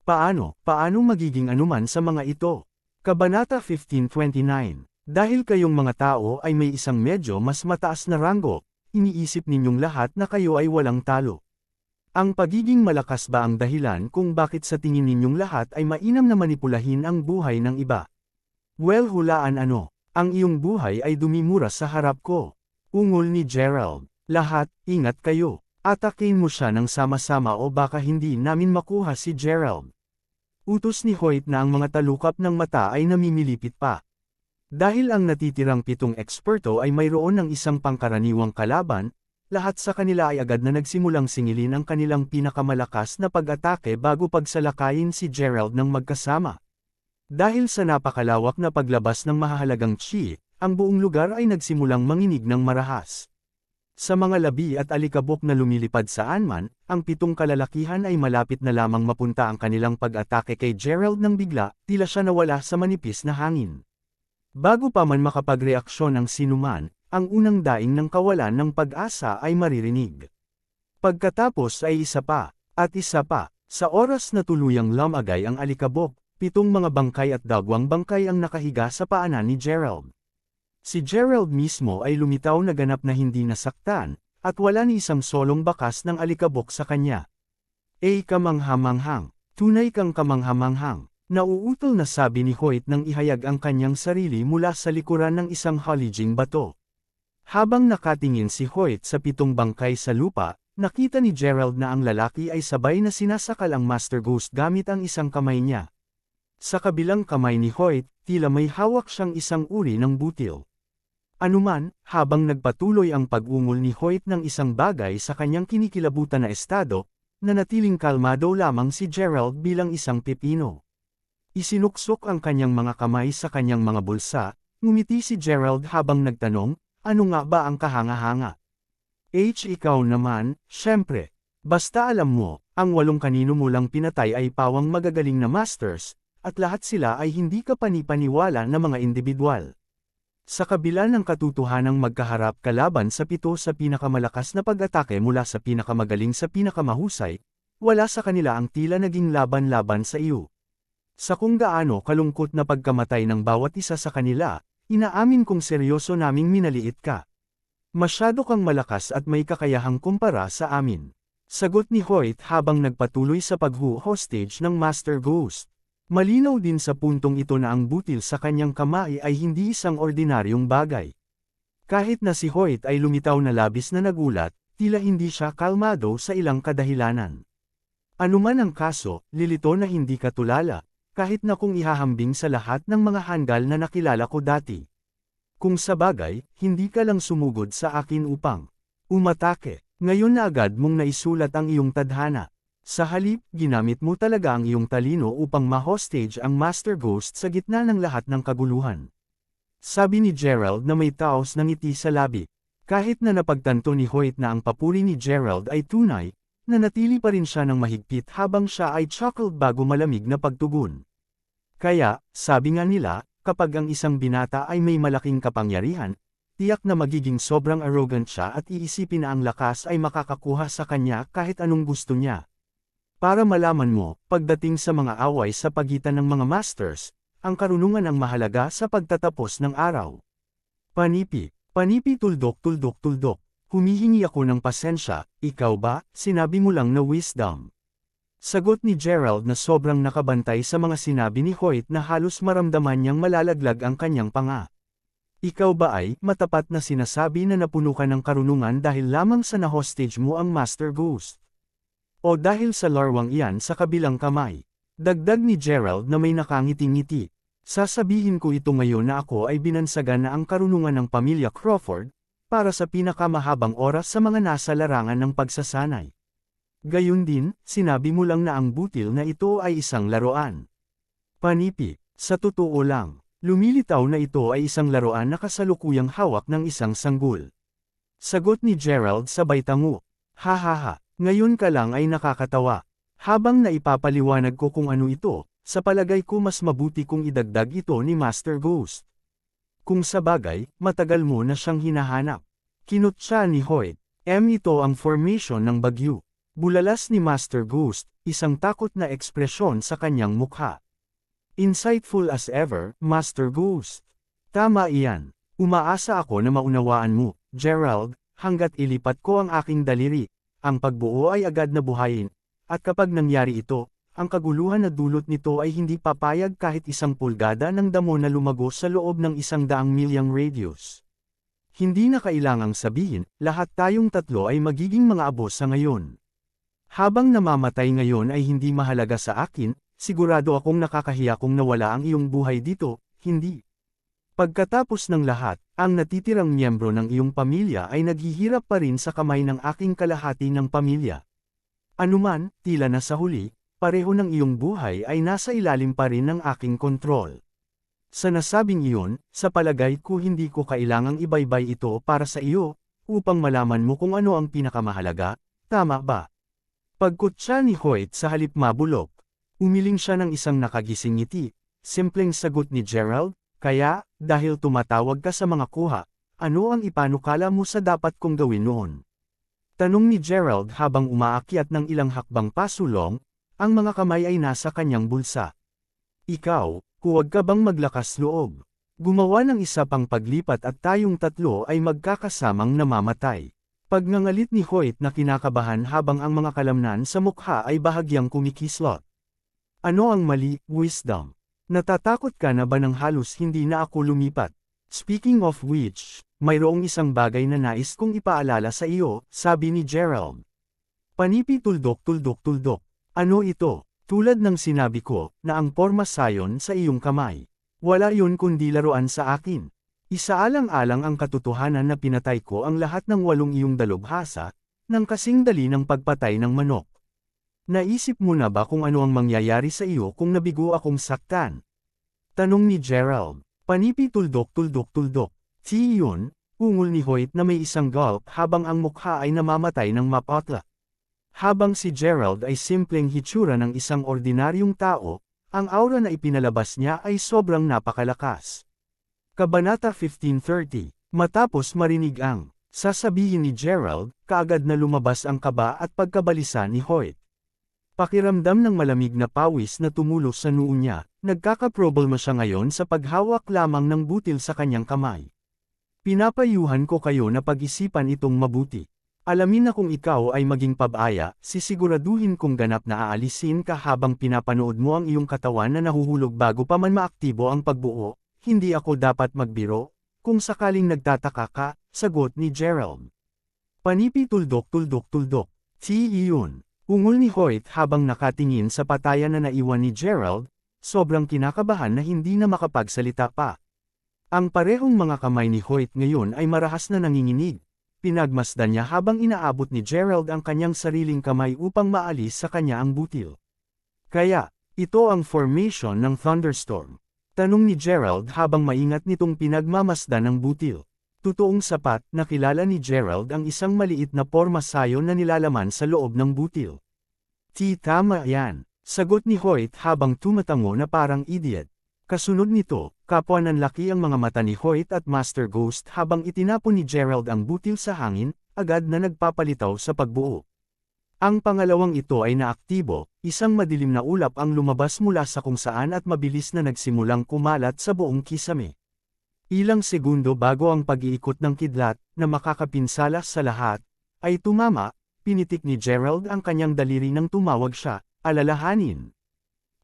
Paano magiging anuman sa mga ito? Kabanata 1529. Dahil kayong mga tao ay may isang medyo mas mataas na ranggo, iniisip ninyong lahat na kayo ay walang talo. Ang pagiging malakas ba ang dahilan kung bakit sa tingin ninyong lahat ay mainam na manipulahin ang buhay ng iba? Well, hulaan ano, ang iyong buhay ay dumimura sa harap ko. Ungol ni Gerald. Lahat, ingat kayo. Atakin mo siya ng sama-sama o baka hindi namin makuha si Gerald. Utos ni Hoyt na ang mga talukap ng mata ay namimilipit pa. Dahil ang natitirang 7 eksperto ay mayroon ng isang pangkaraniwang kalaban, lahat sa kanila ay agad na nagsimulang singilin ang kanilang pinakamalakas na pag-atake bago pagsalakayin si Gerald ng magkasama. Dahil sa napakalawak na paglabas ng mahahalagang chi, ang buong lugar ay nagsimulang manginig ng marahas. Sa mga labi at alikabok na lumilipad saan man, ang 7 kalalakihan ay malapit na lamang mapunta ang kanilang pag-atake kay Gerald nang bigla, tila siya nawala sa manipis na hangin. Bago pa man makapagreaksyon ang sinuman, ang unang daing ng kawalan ng pag-asa ay maririnig. Pagkatapos ay isa pa, at isa pa, sa oras na tuluyang lamagay ang alikabok, 7 mga bangkay at 2 bangkay ang nakahiga sa paanan ni Gerald. Si Gerald mismo ay lumitaw na ganap na hindi nasaktan, at wala ni isang solong bakas ng alikabok sa kanya. Kamanghamanghang, tunay kang kamanghamanghang. Nauutol na sabi ni Hoyt nang ihayag ang kanyang sarili mula sa likuran ng isang halijing bato. Habang nakatingin si Hoyt sa 7 bangkay sa lupa, nakita ni Gerald na ang lalaki ay sabay na sinasakal ang Master Ghost gamit ang isang kamay niya. Sa kabilang kamay ni Hoyt, tila may hawak siyang isang uri ng butil. Anuman, habang nagpatuloy ang pag-ungol ni Hoyt ng isang bagay sa kanyang kinikilabutan na estado, nanatiling kalmado lamang si Gerald bilang isang pipino. Isinuksok ang kanyang mga kamay sa kanyang mga bulsa, ngumiti si Gerald habang nagtanong, ano nga ba ang kahanga-hanga? Ikaw naman, syempre. Basta alam mo, ang 8 kanino mo lang pinatay ay pawang magagaling na masters, at lahat sila ay hindi ka panipaniwala na mga individual. Sa kabila ng katotohanang magkaharap kalaban sa 7 sa pinakamalakas na pag-atake mula sa pinakamagaling sa pinakamahusay, wala sa kanila ang tila naging laban-laban sa iyo. Sa kung gaano kalungkot na pagkamatay ng bawat isa sa kanila, inaamin kong seryoso naming minaliit ka. Masyado kang malakas at may kakayahang kumpara sa amin. Sagot ni Hoyt habang nagpatuloy sa paghu-hostage ng Master Ghost. Malinaw din sa puntong ito na ang butil sa kanyang kamay ay hindi isang ordinaryong bagay. Kahit na si Hoyt ay lumitaw na labis na nagulat, tila hindi siya kalmado sa ilang kadahilanan. Anuman ang kaso, lilito na hindi ka tulala, kahit na kung ihahambing sa lahat ng mga hanggal na nakilala ko dati. Kung sa bagay, hindi ka lang sumugod sa akin upang umatake. Ngayon na agad mong naisulat ang iyong tadhana. Sa halip, ginamit mo talaga ang iyong talino upang ma-hostage ang Master Ghost sa gitna ng lahat ng kaguluhan. Sabi ni Gerald na may taos ng ngiti sa labi. Kahit na napagtanto ni Hoyt na ang papuri ni Gerald ay tunay, nanatili pa rin siya ng mahigpit habang siya ay chuckled bago malamig na pagtugon. Kaya, sabi nga nila, kapag ang isang binata ay may malaking kapangyarihan, tiyak na magiging sobrang arrogant siya at iisipin na ang lakas ay makakakuha sa kanya kahit anong gusto niya. Para malaman mo, pagdating sa mga away sa pagitan ng mga masters, ang karunungan ang mahalaga sa pagtatapos ng araw. Panipi, panipi tuldok tuldok tuldok, humihingi ako ng pasensya, ikaw ba, sinabi mo lang na wisdom. Sagot ni Gerald na sobrang nakabantay sa mga sinabi ni Hoyt na halos maramdaman niyang malalaglag ang kanyang panga. Ikaw ba ay matapat na sinasabi na napuno ka ng karunungan dahil lamang sa na-hostage mo ang Master Ghost? O dahil sa larwang iyan sa kabilang kamay? Dagdag ni Gerald na may nakangiti-ngiti. Sasabihin ko ito ngayon na ako ay binansagan na ang karunungan ng pamilya Crawford, para sa pinakamahabang oras sa mga nasa larangan ng pagsasanay. Gayun din, sinabi mo lang na ang butil na ito ay isang laruan. Panipi, sa totoo lang, lumilitaw na ito ay isang laruan na kasalukuyang hawak ng isang sanggol. Sagot ni Gerald sabay tango. Hahaha, ngayon ka lang ay nakakatawa. Habang naipapaliwanag ko kung ano ito, sa palagay ko mas mabuti kung idagdag ito ni Master Ghost. Kung sa bagay, matagal mo na siyang hinahanap. Kinutya ni Hoyt. Ito ang formation ng bagyo. Bulalas ni Master Ghost, isang takot na ekspresyon sa kanyang mukha. Insightful as ever, Master Ghost. Tama iyan. Umaasa ako na maunawaan mo, Gerald, hanggat ilipat ko ang aking daliri. Ang pagbuo ay agad na buhayin. At kapag nangyari ito, ang kaguluhan na dulot nito ay hindi papayag kahit 1 pulgada ng damo na lumago sa loob ng 100 milyang radius. Hindi na kailangang sabihin, lahat tayong tatlo ay magiging mga abo sa ngayon. Habang namamatay ngayon ay hindi mahalaga sa akin, sigurado akong nakakahiya kung nawala ang iyong buhay dito, hindi. Pagkatapos ng lahat, ang natitirang miyembro ng iyong pamilya ay naghihirap pa rin sa kamay ng aking kalahati ng pamilya. Anuman, tila na sa huli, pareho ng iyong buhay ay nasa ilalim pa rin ng aking kontrol. Sa nasabing iyon, sa palagay ko hindi ko kailangang ibaybay ito para sa iyo, upang malaman mo kung ano ang pinakamahalaga, tama ba? Pagkutsa ni Hoyt sa halip mabulok, umiling siya ng isang nakagising ngiti, simpleng sagot ni Gerald, kaya, dahil tumatawag ka sa mga kuha, ano ang ipanukala mo sa dapat kong gawin noon? Tanong ni Gerald habang umaakyat ng ilang hakbang pasulong, ang mga kamay ay nasa kanyang bulsa. Ikaw, huwag ka bang maglakas loob? Gumawa ng isa pang paglipat at tayong tatlo ay magkakasamang namamatay. Pagngangalit ni Hoyt na kinakabahan habang ang mga kalamnan sa mukha ay bahagyang kumikislot. Ano ang mali, wisdom? Natatakot ka na ba nang halos hindi na ako lumipat? Speaking of which, mayroong isang bagay na nais kong ipaalala sa iyo, sabi ni Gerald. Panipi tuldok tuldok tuldok. Ano ito? Tulad ng sinabi ko, na ang porma sayon sa iyong kamay. Wala yun kundi laruan sa akin. Isaalang-alang ang katotohanan na pinatay ko ang lahat ng 8 iyong dalubhasa, nang kasing dali ng pagpatay ng manok. Naisip mo na ba kung ano ang mangyayari sa iyo kung nabigo akong saktan? Tanong ni Gerald. Panipi tuldok tuldok tuldok. Si yun, ungol ni Hoyt na may isang gulp habang ang mukha ay namamatay ng mapotla. Habang si Gerald ay simpleng hitsura ng isang ordinaryong tao, ang aura na ipinalabas niya ay sobrang napakalakas. Kabanata 1530. Matapos marinig ang sasabihin ni Gerald, kaagad na lumabas ang kaba at pagkabalisa ni Hoyt. Pakiramdam ng malamig na pawis na tumulo sa noo niya, nagkakaproblema siya ngayon sa paghawak lamang ng butil sa kanyang kamay. Pinapayuhan ko kayo na pag-isipan itong mabuti. Alamin na kung ikaw ay maging pabaya, sisiguraduhin kung ganap na aalisin ka habang pinapanood mo ang iyong katawan na nahuhulog bago pa man maaktibo ang pagbuo, hindi ako dapat magbiro, kung sakaling nagtataka ka, sagot ni Gerald. Panipi tuldok tuldok tuldok. Si iyon. Ungol ni Hoyt habang nakatingin sa patayan na naiwan ni Gerald, sobrang kinakabahan na hindi na makapagsalita pa. Ang parehong mga kamay ni Hoyt ngayon ay marahas na nanginginig. Pinagmasdan niya habang inaabot ni Gerald ang kanyang sariling kamay upang maalis sa kanya ang butil. Kaya, ito ang formation ng thunderstorm. Tanong ni Gerald habang maingat nitong pinagmamasdan ang butil. Totoong sapat na kilala ni Gerald ang isang maliit na porma sayon na nilalaman sa loob ng butil. Tama yan, sagot ni Hoyt habang tumatango na parang idiot. Kasunod nito, kapwa nanlaki ang mga mata ni Hoyt at Master Ghost habang itinapon ni Gerald ang butil sa hangin, agad na nagpapalitaw sa pagbuo. Ang pangalawang ito ay naaktibo, isang madilim na ulap ang lumabas mula sa kung saan at mabilis na nagsimulang kumalat sa buong kisame. Ilang segundo bago ang pag-iikot ng kidlat, na makakapinsala sa lahat, ay tumama, pinitik ni Gerald ang kanyang daliri nang tumawag siya, alalahanin.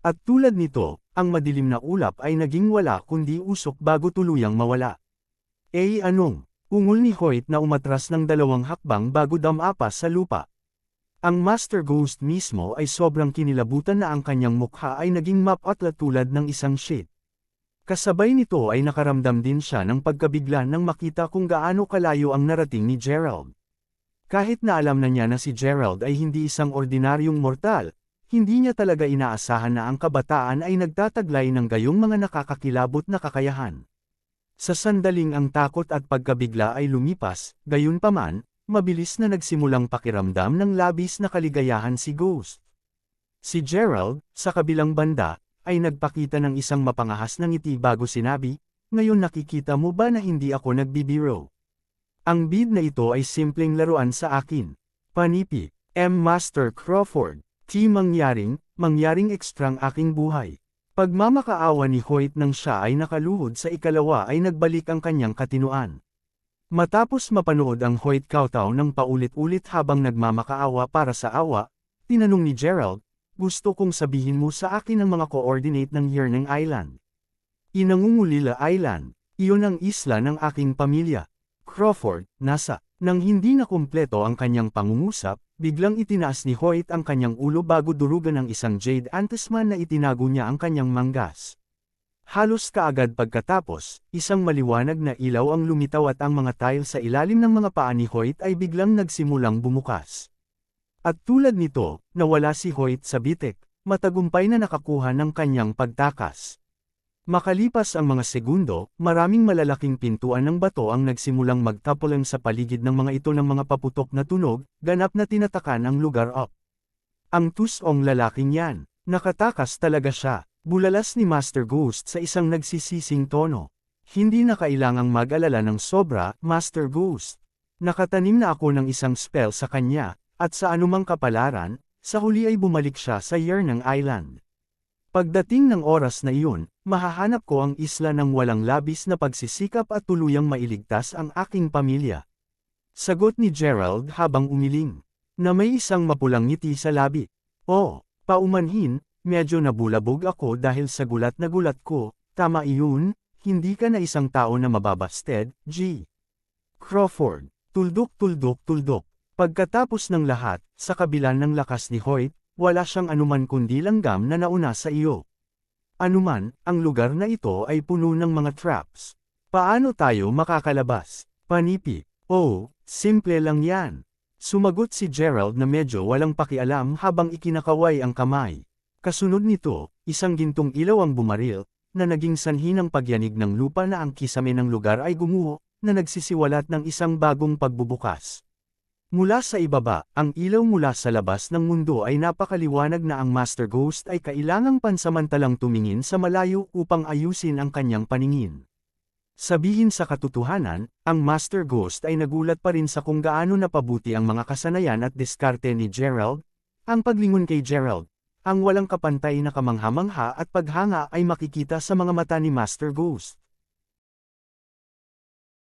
At tulad nito, ang madilim na ulap ay naging wala kundi usok bago tuluyang mawala. Anong? Ungol ni Hoyt na umatras ng 2 hakbang bago damapa sa lupa. Ang Master Ghost mismo ay sobrang kinilabutan na ang kanyang mukha ay naging mapatla tulad ng isang sheet. Kasabay nito ay nakaramdam din siya ng pagkabigla nang makita kung gaano kalayo ang narating ni Gerald. Kahit na alam na niya na si Gerald ay hindi isang ordinaryong mortal, hindi niya talaga inaasahan na ang kabataan ay nagtataglay ng gayong mga nakakakilabot na kakayahan. Sa sandaling ang takot at pagkabigla ay lumipas, gayunpaman, mabilis na nagsimulang pakiramdam ng labis na kaligayahan si Ghost. Si Gerald, sa kabilang banda, ay nagpakita ng isang mapangahas na ngiti bago sinabi, "Ngayon nakikita mo ba na hindi ako nagbibiro? Ang bid na ito ay simpleng laruan sa akin. Panipi, Master Crawford, mangyaring ekstrang aking buhay." Pagmamakaawa ni Hoyt nang siya ay nakaluhod sa ikalawa ay nagbalik ang kanyang katinuan. Matapos mapanood ang Hoyt kowtow ng paulit-ulit habang nagmamakaawa para sa awa, tinanong ni Gerald, "Gusto kong sabihin mo sa akin ang mga coordinate ng Yearning Island." "Inangungulila Island, iyon ang isla ng aking pamilya." Crawford, nasa. Nang hindi na kumpleto ang kanyang pangungusap, biglang itinaas ni Hoyt ang kanyang ulo bago durugan ng isang jade antisman na itinago niya ang kanyang manggas. Halos kaagad pagkatapos, isang maliwanag na ilaw ang lumitaw at ang mga tile sa ilalim ng mga paa ni Hoyt ay biglang nagsimulang bumukas. At tulad nito, nawala si Hoyt sa bitik, matagumpay na nakakuha ng kanyang pagtakas. Makalipas ang mga segundo, maraming malalaking pintuan ng bato ang nagsimulang magtapulang sa paligid ng mga ito ng mga paputok na tunog, ganap na tinatakan ang lugar up. Ang tusong lalaking yan, nakatakas talaga siya. Bulalas ni Master Ghost sa isang nagsisising tono. "Hindi na kailangang mag-alala ng sobra, Master Ghost. Nakatanim na ako ng isang spell sa kanya, at sa anumang kapalaran, sa huli ay bumalik siya sa Yearning Island. Pagdating ng oras na iyon, mahahanap ko ang isla ng walang labis na pagsisikap at tuluyang mailigtas ang aking pamilya." Sagot ni Gerald habang umiling, na may isang mapulang ngiti sa labi. "Oh, paumanhin, medyo nabulabog ako dahil sa gulat na gulat ko, tama iyon, hindi ka na isang tao na mababasted, G. Crawford." Tuldok. Pagkatapos ng lahat, sa kabila ng lakas ni Hoyt, wala siyang anuman kundi langgam na nauna sa iyo. Anuman, ang lugar na ito ay puno ng mga traps. Paano tayo makakalabas? Panipi. "Oh, simple lang yan." Sumagot si Gerald na medyo walang pakialam habang ikinakaway ang kamay. Kasunod nito, isang gintong ilaw ang bumaril, na naging sanhi ng pagyanig ng lupa na ang kisame ng lugar ay gumuho, na nagsisiwalat ng isang bagong pagbubukas. Mula sa ibaba, ang ilaw mula sa labas ng mundo ay napakaliwanag na ang Master Ghost ay kailangang pansamantalang tumingin sa malayo upang ayusin ang kanyang paningin. Sabihin sa katotohanan, ang Master Ghost ay nagulat pa rin sa kung gaano napabuti ang mga kasanayan at diskarte ni Gerald. Ang paglingon kay Gerald, ang walang kapantay na kamangha-mangha at paghanga ay makikita sa mga mata ni Master Ghost.